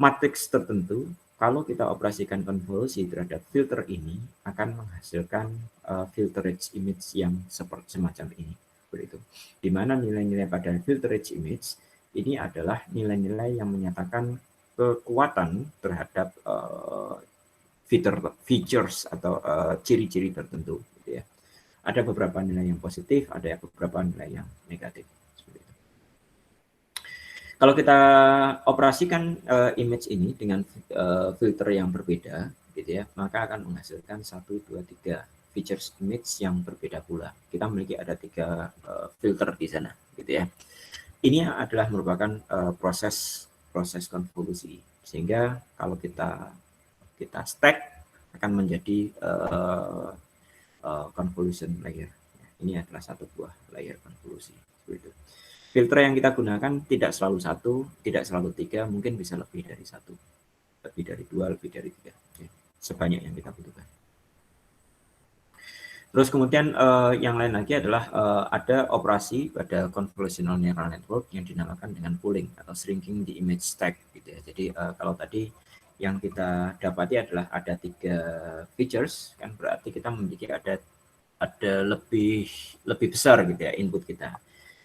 matriks tertentu kalau kita operasikan konvolusi terhadap filter ini akan menghasilkan filterage image yang seperti semacam ini, begitu. Di mana nilai-nilai pada filterage image ini adalah nilai-nilai yang menyatakan kekuatan terhadap features atau ciri-ciri tertentu, gitu ya. Ada beberapa nilai yang positif, ada beberapa nilai yang negatif. Kalau kita operasikan image ini dengan filter yang berbeda, gitu ya, maka akan menghasilkan 1, 2, 3 features image yang berbeda pula. Kita memiliki ada 3 filter di sana, gitu ya. Ini adalah merupakan proses konvolusi, sehingga kalau kita stack akan menjadi convolution layer. Ini adalah satu buah layer konvolusi, seperti itu. Filter yang kita gunakan tidak selalu 1, tidak selalu 3, mungkin bisa lebih dari 1, lebih dari 2, lebih dari 3, ya. Sebanyak yang kita butuhkan. Terus kemudian yang lain lagi adalah ada operasi pada convolutional neural network yang dinamakan dengan pooling atau shrinking the image stack, gitu ya. Jadi kalau tadi yang kita dapati adalah ada 3 features, kan berarti kita memiliki ada lebih besar gitu ya input kita.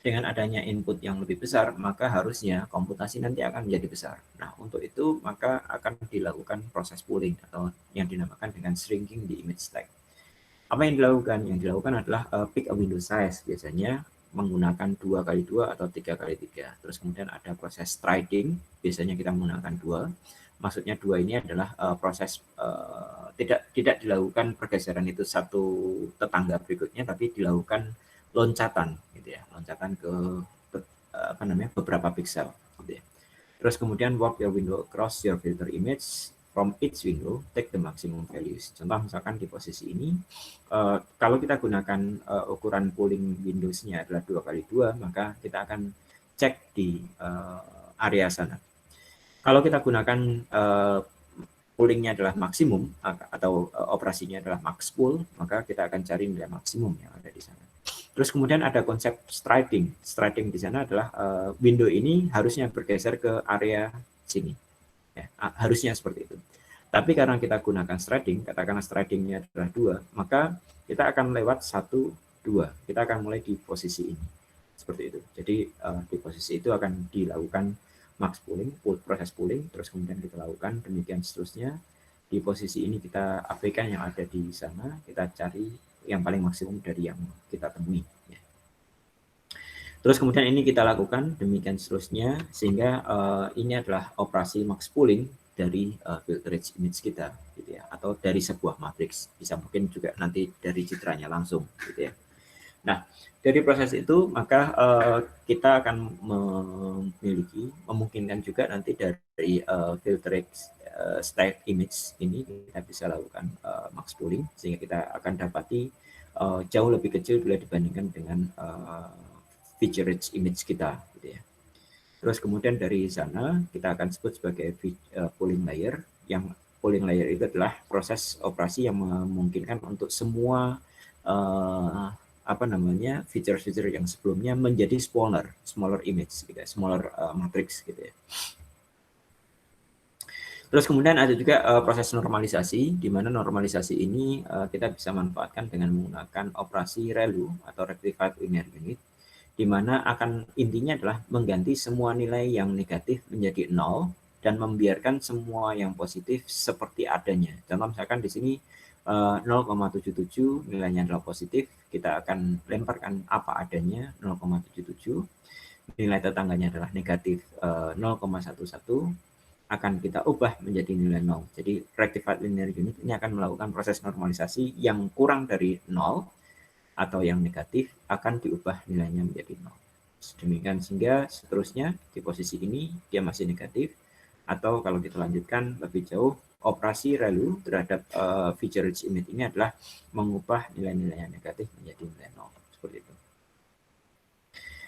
Dengan adanya input yang lebih besar, maka harusnya komputasi nanti akan menjadi besar. Nah, untuk itu maka akan dilakukan proses pooling atau yang dinamakan dengan shrinking the image stack. Apa yang dilakukan? Yang dilakukan adalah pick a window size, biasanya menggunakan 2x2 atau 3x3. Terus kemudian ada proses striding, biasanya kita menggunakan 2. Maksudnya 2 ini adalah proses tidak dilakukan pergeseran itu satu tetangga berikutnya, tapi dilakukan loncatan, gitu ya, loncatan ke beberapa pixel, gitu ya. Terus kemudian walk your window across your filter image from each window, take the maximum values. Contoh misalkan di posisi ini, kalau kita gunakan ukuran pooling Windows-nya adalah 2x2, maka kita akan cek di area sana. Kalau kita gunakan poolingnya adalah maksimum atau operasinya adalah max pool, maka kita akan cari nilai maksimum yang ada di sana. Terus kemudian ada konsep striding. Striding di sana adalah window ini harusnya bergeser ke area sini. Ya, harusnya seperti itu. Tapi karena kita gunakan striding, katakanlah stridingnya adalah 2, maka kita akan lewat 1, 2. Kita akan mulai di posisi ini. Seperti itu. Jadi di posisi itu akan dilakukan max pooling, proses pooling, terus kemudian kita lakukan demikian seterusnya. Di posisi ini kita abaikan yang ada di sana, kita cari yang paling maksimum dari yang kita temui. Terus kemudian ini kita lakukan demikian seterusnya sehingga ini adalah operasi max pooling dari filter rich image kita gitu ya, atau dari sebuah matriks, bisa mungkin juga nanti dari citranya langsung gitu ya. Nah, dari proses itu maka kita akan memungkinkan juga nanti dari filter rich stack image ini kita bisa lakukan max pooling sehingga kita akan dapati jauh lebih kecil bila dibandingkan dengan feature rich image kita gitu ya. Terus kemudian dari sana kita akan sebut sebagai pooling layer, yang pooling layer itu adalah proses operasi yang memungkinkan untuk semua feature-feature yang sebelumnya menjadi smaller image gitu ya, smaller matrix gitu ya. Terus kemudian ada juga proses normalisasi, di mana normalisasi ini kita bisa manfaatkan dengan menggunakan operasi ReLU atau Rectified Linear Unit, di mana intinya adalah mengganti semua nilai yang negatif menjadi 0 dan membiarkan semua yang positif seperti adanya. Contoh misalkan di sini 0,77 nilainya adalah positif, kita akan lemparkan apa adanya 0,77, nilai tetangganya adalah negatif 0,11, akan kita ubah menjadi nilai 0. Jadi Rectified Linear Unit ini akan melakukan proses normalisasi yang kurang dari 0 atau yang negatif akan diubah nilainya menjadi 0. Demikian sehingga seterusnya di posisi ini dia masih negatif, atau kalau kita lanjutkan lebih jauh, operasi ReLU terhadap feature rich image ini adalah mengubah nilai-nilai yang negatif menjadi nilai 0. Seperti itu.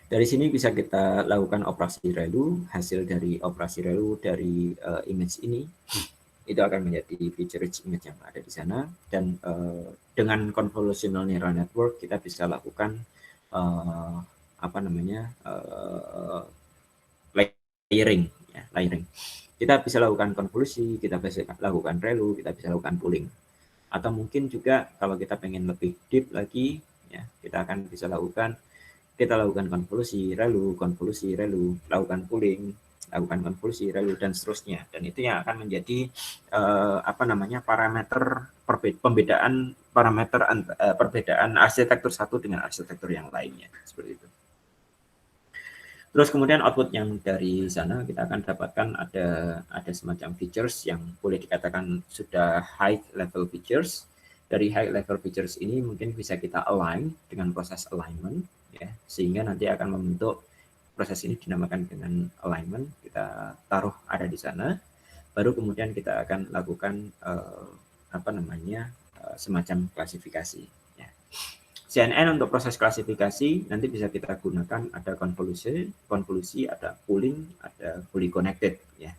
Dari sini bisa kita lakukan operasi ReLU, hasil dari operasi ReLU dari image ini itu akan menjadi feature rich image yang ada di sana, dan dengan convolutional neural network kita bisa lakukan layering ya, layering. Kita bisa lakukan konvolusi, kita bisa lakukan ReLU, kita bisa lakukan pooling, atau mungkin juga kalau kita pengen lebih deep lagi ya, kita akan bisa lakukan konvolusi, ReLU, lakukan pooling, lakukan konvolusi, ReLU, dan seterusnya. Dan itu yang akan menjadi perbedaan arsitektur satu dengan arsitektur yang lainnya, seperti itu. Terus kemudian output yang dari sana kita akan dapatkan ada semacam features yang boleh dikatakan sudah high level features. Dari high level features ini mungkin bisa kita align dengan proses alignment ya, sehingga nanti akan membentuk proses ini dinamakan dengan alignment. Kita taruh ada di sana, baru kemudian kita akan lakukan semacam klasifikasi ya. CNN untuk proses klasifikasi nanti bisa kita gunakan ada konvolusi, ada pooling, ada fully connected ya.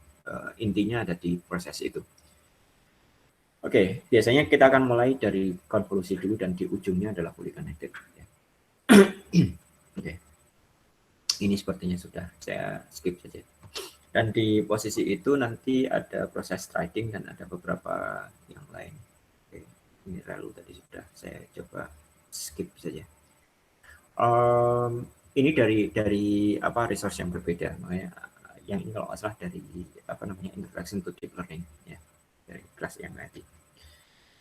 Intinya ada di proses itu. Oke, biasanya kita akan mulai dari konvolusi dulu dan di ujungnya adalah fully connected ya. Oke. Ini sepertinya sudah saya skip saja. Dan di posisi itu nanti ada proses trading dan ada beberapa yang lain. Oke, ini ReLU tadi sudah saya coba skip saja. Ini dari resource yang berbeda, makanya yang ini kalau nggak salah dari introduction to deep learning ya, dari kelas yang tadi.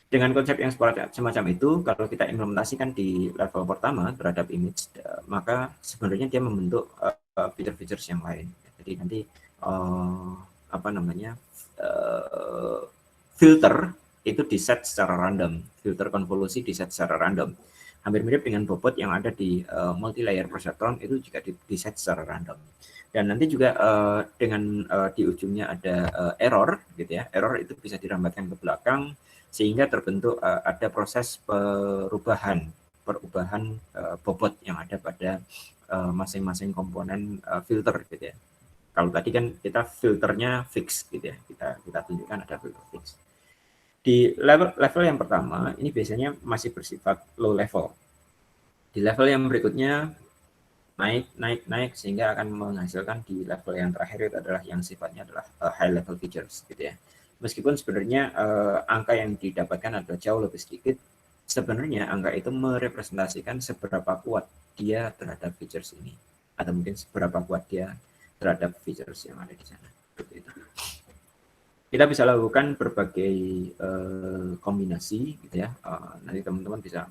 Dengan konsep yang semacam itu, kalau kita implementasikan di level pertama terhadap image, maka sebenarnya dia membentuk feature-features yang lain. Jadi nanti filter itu diset secara random, filter konvolusi diset secara random. Hampir mirip dengan bobot yang ada di multi-layer perceptron, itu juga diset secara random. Dan nanti juga dengan di ujungnya ada error gitu ya. Error itu bisa dirambatkan ke belakang sehingga terbentuk ada proses perubahan bobot yang ada pada masing-masing komponen filter gitu ya. Kalau tadi kan kita filternya fix gitu ya. Kita tunjukkan ada filter fix. Di level yang pertama, ini biasanya masih bersifat low level. Di level yang berikutnya, naik, sehingga akan menghasilkan di level yang terakhir itu adalah yang sifatnya adalah high level features, gitu ya. Meskipun sebenarnya angka yang didapatkan adalah jauh lebih sedikit, sebenarnya angka itu merepresentasikan seberapa kuat dia terhadap features ini, atau mungkin seberapa kuat dia terhadap features yang ada di sana. Seperti itu. Kita bisa lakukan berbagai kombinasi gitu ya. Nanti teman-teman bisa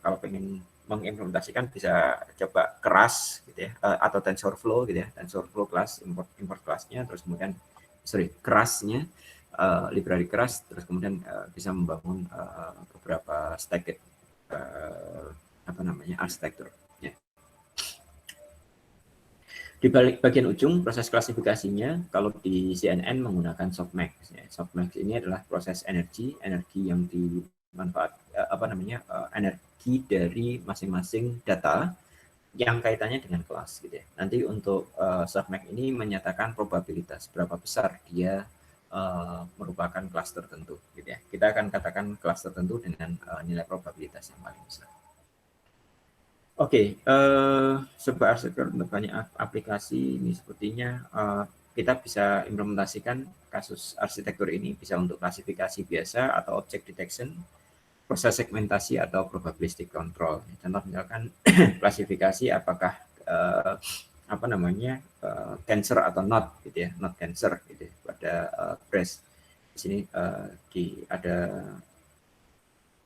kalau pengen mengimplementasikan bisa coba keras gitu ya, atau TensorFlow gitu ya, TensorFlow class, import kelasnya, terus kemudian kerasnya, library keras, terus kemudian bisa membangun beberapa stacked arsitektur. Ya. Di balik bagian ujung proses klasifikasinya, kalau di CNN menggunakan softmax. Ya. Softmax ini adalah proses energi yang energi dari masing-masing data yang kaitannya dengan kelas gitu ya. Nanti untuk softmax ini menyatakan probabilitas berapa besar dia merupakan kelas tertentu gitu ya. Kita akan katakan kelas tertentu dengan nilai probabilitas yang paling besar. Oke, sebuah arsitektur untuk banyak aplikasi ini sepertinya kita bisa implementasikan kasus arsitektur ini bisa untuk klasifikasi biasa atau object detection, proses segmentasi atau probabilistic control. Contoh misalkan klasifikasi apakah cancer atau not gitu ya, not cancer gitu ya, pada breast. Di sini ada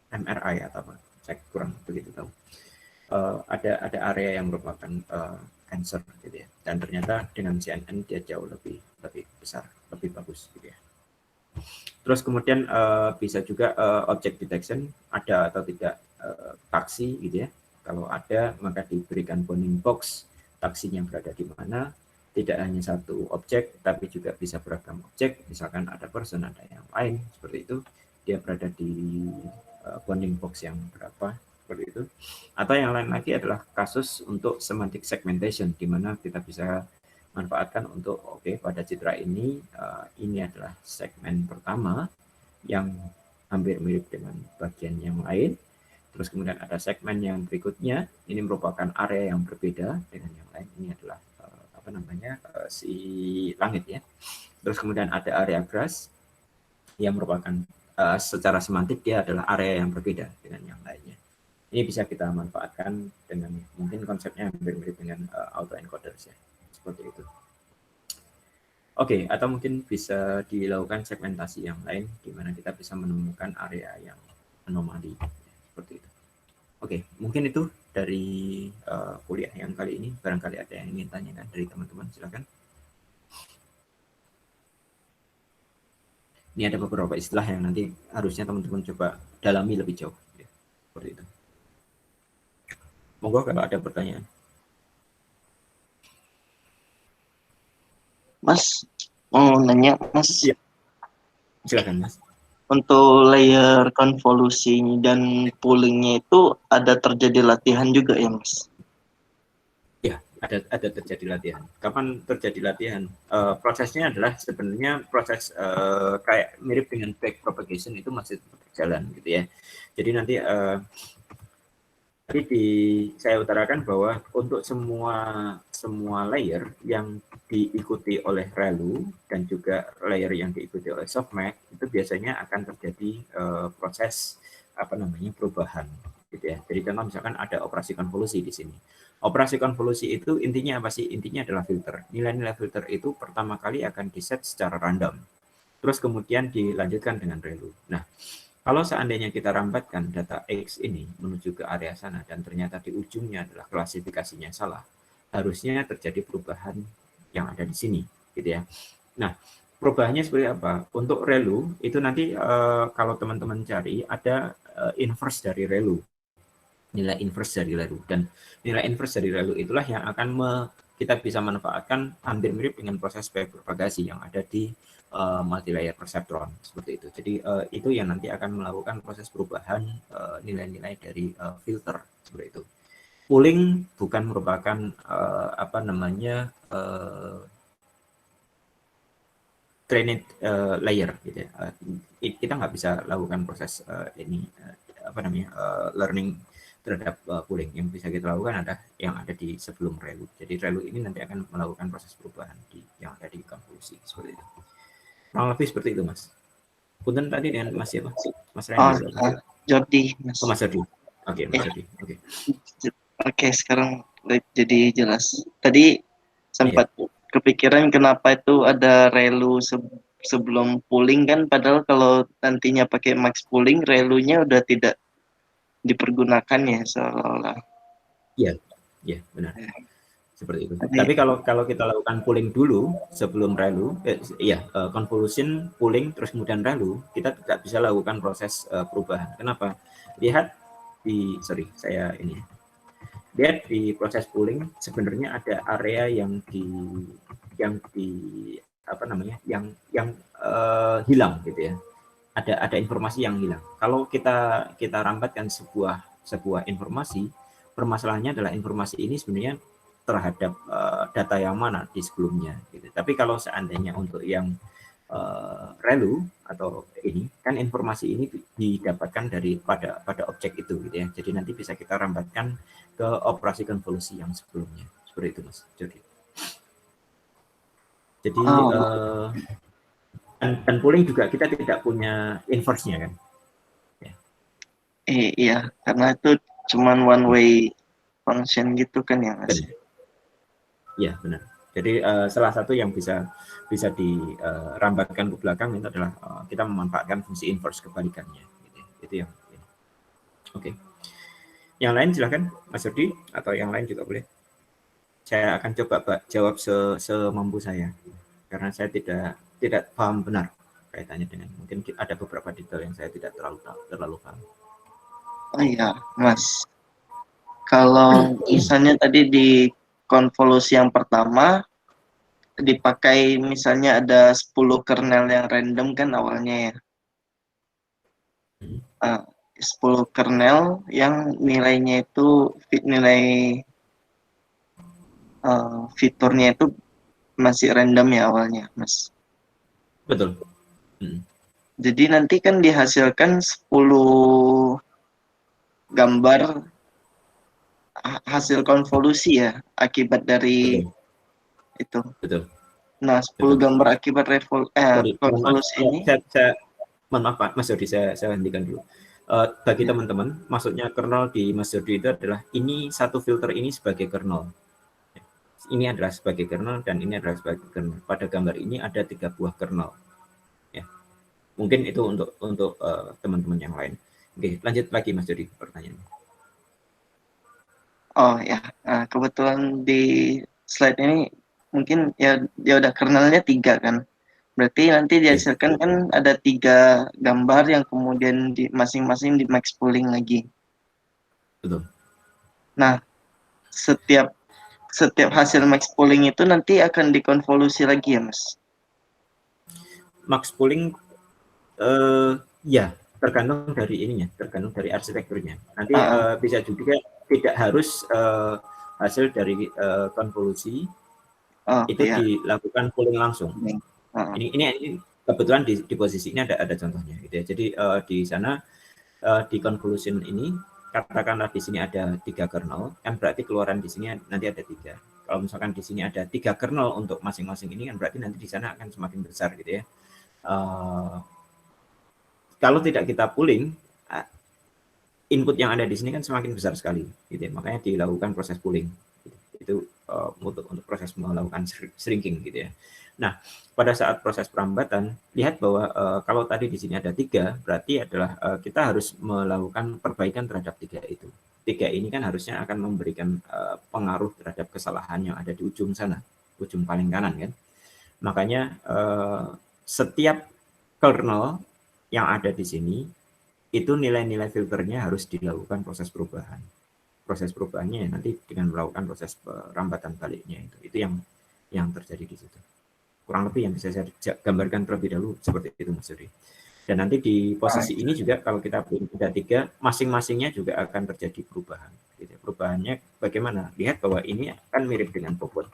MRI atau apa? Saya kurang begitu tahu. Ada area yang merupakan cancer gitu ya, dan ternyata dengan CNN dia jauh lebih besar, lebih bagus gitu ya. Terus kemudian bisa juga object detection, ada atau tidak taksi gitu ya. Kalau ada maka diberikan bounding box taksinya berada di mana, tidak hanya satu objek tapi juga bisa beragam objek, misalkan ada person, ada yang lain seperti itu, dia berada di bounding box yang berapa seperti itu. Atau yang lain lagi adalah kasus untuk semantic segmentation, di mana kita bisa manfaatkan untuk pada citra ini adalah segmen pertama yang hampir mirip dengan bagian yang lain. Terus kemudian ada segmen yang berikutnya, ini merupakan area yang berbeda dengan yang lain. Ini adalah si langit ya. Terus kemudian ada area grass yang merupakan secara semantik dia adalah area yang berbeda dengan yang lainnya. Ini bisa kita manfaatkan dengan mungkin konsepnya hampir mirip dengan autoencoders ya, seperti itu. Oke, atau mungkin bisa dilakukan segmentasi yang lain di mana kita bisa menemukan area yang anomali seperti itu. Oke, mungkin itu dari kuliah yang kali ini. Barangkali ada yang ingin tanyakan dari teman-teman, silakan. Ini ada beberapa istilah yang nanti harusnya teman-teman coba dalami lebih jauh ya, seperti itu. Monggo kalau ada pertanyaan. Mas, mau nanya, Mas. Iya. Silakan, Mas. Untuk layer konvolusi dan poolingnya itu ada terjadi latihan juga ya, Mas? Ya, ada terjadi latihan. Kapan terjadi latihan? Prosesnya adalah sebenarnya proses kayak mirip dengan back propagation, itu masih berjalan gitu ya. Jadi nanti saya utarakan bahwa untuk semua layer yang diikuti oleh ReLU dan juga layer yang diikuti oleh softmax itu biasanya akan terjadi proses perubahan gitu ya. Jadi contoh misalkan ada operasi konvolusi di sini. Operasi konvolusi itu intinya apa sih? Intinya adalah filter. Nilai-nilai filter itu pertama kali akan diset secara random. Terus kemudian dilanjutkan dengan ReLU. Nah, kalau seandainya kita rambatkan data X ini menuju ke area sana dan ternyata di ujungnya adalah klasifikasinya salah, harusnya terjadi perubahan yang ada di sini, gitu ya. Nah, perubahannya seperti apa? Untuk ReLU itu nanti kalau teman-teman cari ada inverse dari ReLU, nilai inverse dari ReLU, dan nilai inverse dari ReLU itulah yang akan kita bisa manfaatkan hampir mirip dengan proses propagasi yang ada di multi-layer perceptron seperti itu. Jadi itu yang nanti akan melakukan proses perubahan nilai-nilai dari filter seperti itu. Pooling bukan merupakan trained layer gitu ya. Kita nggak bisa lakukan proses learning terhadap pooling. Yang bisa kita lakukan ada yang ada di sebelum ReLU. Jadi ReLU ini nanti akan melakukan proses perubahan yang ada di konvolusi seperti itu. Kurang lebih seperti itu, Mas. Punten tadi dengan Mas siapa? Mas Randy. Jordi, Mas. Oh, Mas Jordi. Oke, Mas Jordi. Oke. Oke, sekarang jadi jelas. Tadi sempat kepikiran kenapa itu ada ReLU sebelum pooling kan, padahal kalau nantinya pakai max pooling, ReLU-nya udah tidak dipergunakan ya seolah-olah. Iya, iya benar. Seperti itu. Jadi, Tapi kalau kita lakukan pooling dulu sebelum relu, convolution, pooling, terus kemudian relu, kita tidak bisa lakukan proses perubahan. Kenapa? Lihat saya ini ya. Lihat di proses pooling sebenarnya ada area yang di apa namanya, yang hilang gitu ya. Ada informasi yang hilang. Kalau kita rampatkan sebuah informasi, permasalahannya adalah informasi ini sebenarnya terhadap data yang mana di sebelumnya gitu. Tapi kalau seandainya untuk yang relu atau ini kan informasi ini didapatkan dari pada objek itu gitu ya. Jadi nanti bisa kita rambatkan ke operasi konvolusi yang sebelumnya. Seperti itu Mas. Jadi dan pooling juga kita tidak punya inverse-nya kan. iya, karena itu cuman one way function gitu kan ya Mas. Iya benar. Jadi salah satu yang bisa dirambatkan ke belakang itu adalah kita memanfaatkan fungsi inverse kebalikannya. Gitu. Itu yang. Oke. Yang lain silahkan Mas Yodi atau yang lain juga boleh. Saya akan coba jawab semampu saya karena saya tidak paham benar kaitannya dengan mungkin ada beberapa detail yang saya tidak terlalu paham. Oh iya, Mas. Kalau misalnya tadi di konvolusi yang pertama dipakai misalnya ada 10 kernel yang random kan awalnya ya. 10 kernel yang nilainya itu nilai fiturnya itu masih random ya awalnya, Mas. Betul. Jadi nanti kan dihasilkan 10 gambar hasil konvolusi ya akibat dari Betul. itu. Betul. Nah, 10 Betul. gambar akibat Sorry, konvolusi ini. mohon maaf Pak, Mas Jody, saya hentikan dulu. Bagi teman-teman, maksudnya kernel di Mas Jody itu adalah ini satu filter ini sebagai kernel. Ini adalah sebagai kernel dan ini adalah sebagai kernel. Pada gambar ini ada 3 buah kernel. Ya. Mungkin itu untuk teman-teman yang lain. Oke, lanjut lagi Mas Jody pertanyaannya. Oh ya, nah, kebetulan di slide ini mungkin ya udah kernelnya 3 kan. Berarti nanti dihasilkan kan ada 3 gambar yang kemudian masing-masing di max pooling lagi. Betul. Nah, setiap hasil max pooling itu nanti akan dikonvolusi lagi ya, Mas? Max pooling ya tergantung dari ininya, tergantung dari arsitekturnya. Nanti bisa juga tidak harus hasil dari konvolusi itu iya. dilakukan pooling langsung. Ini kebetulan di posisi ini ada contohnya gitu ya. Jadi di sana di conclusion ini katakanlah di sini ada 3 kernel, kan berarti keluaran di sini nanti ada 3. Kalau misalkan di sini ada 3 kernel untuk masing-masing ini kan berarti nanti di sana akan semakin besar gitu ya. Kalau tidak kita pooling, input yang ada di sini kan semakin besar sekali gitu ya. Makanya dilakukan proses pooling. Itu untuk proses melakukan shrinking gitu ya. Nah, pada saat proses perambatan, lihat bahwa kalau tadi di sini ada 3, berarti adalah kita harus melakukan perbaikan terhadap 3 itu. 3 ini kan harusnya akan memberikan pengaruh terhadap kesalahan yang ada di ujung sana, ujung paling kanan kan. Makanya setiap kernel yang ada di sini itu nilai-nilai filternya harus dilakukan proses perubahan. Proses perubahannya nanti dengan melakukan proses perambatan baliknya itu yang terjadi di situ. Kurang lebih yang bisa saya gambarkan terlebih dahulu seperti itu Mas Yuri. Dan nanti di posisi ini juga kalau kita ada 3, masing-masingnya juga akan terjadi perubahan. Gitu. Perubahannya bagaimana? Lihat bahwa ini akan mirip dengan bobot.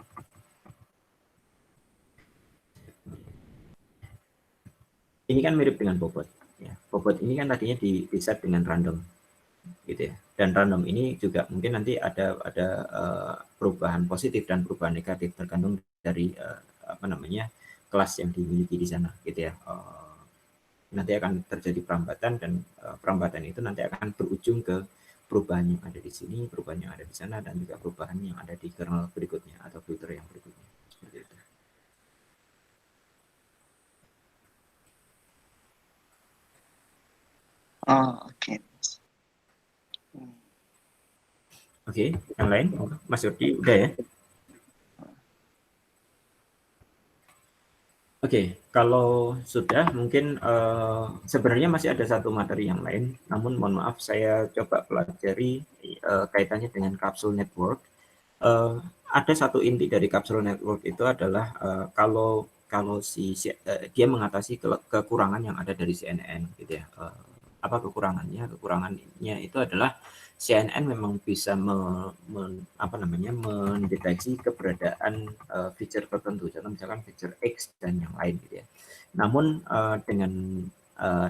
Ini kan mirip dengan bobot. Ya. Bobot ini kan tadinya di set dengan random, gitu ya. Dan random ini juga mungkin nanti ada perubahan positif dan perubahan negatif tergantung dari kelas yang dimiliki di sana, gitu ya. Nanti akan terjadi perambatan dan perambatan itu nanti akan berujung ke perubahan yang ada di sini, perubahan yang ada di sana, dan juga perubahan yang ada di kernel berikutnya atau filter yang berikutnya. Seperti itu. Oke. Oke, yang lain, Mas Yudi, udah ya? Oke, kalau sudah mungkin sebenarnya masih ada satu materi yang lain, namun mohon maaf saya coba pelajari kaitannya dengan kapsul network. Ada satu inti dari kapsul network itu adalah kalau dia mengatasi kekurangan yang ada dari CNN gitu ya. Apa kekurangannya? Kekurangannya itu adalah CNN memang bisa mendeteksi keberadaan feature tertentu, contoh misalkan feature X dan yang lain gitu ya. Namun dengan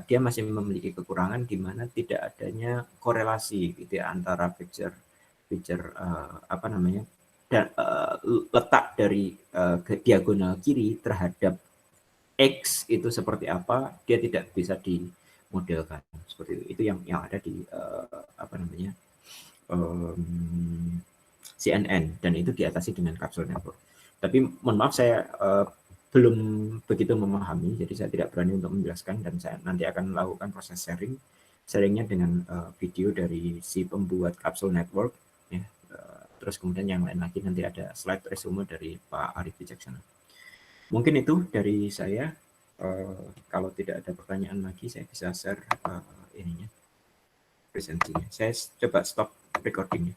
dia masih memiliki kekurangan di mana tidak adanya korelasi gitu ya antara feature letak dari diagonal kiri terhadap X itu seperti apa, dia tidak bisa dimodelkan seperti itu. Itu yang ada di CNN dan itu diatasi dengan kapsul network. Tapi mohon maaf saya belum begitu memahami, jadi saya tidak berani untuk menjelaskan dan saya nanti akan melakukan proses sharingnya dengan video dari si pembuat kapsul network ya. Terus kemudian yang lain lagi nanti ada slide resume dari Pak Arif Wijaksana. Mungkin itu dari saya. Kalau tidak ada pertanyaan lagi, saya bisa share ininya, presentasinya. Saya coba stop recordingnya.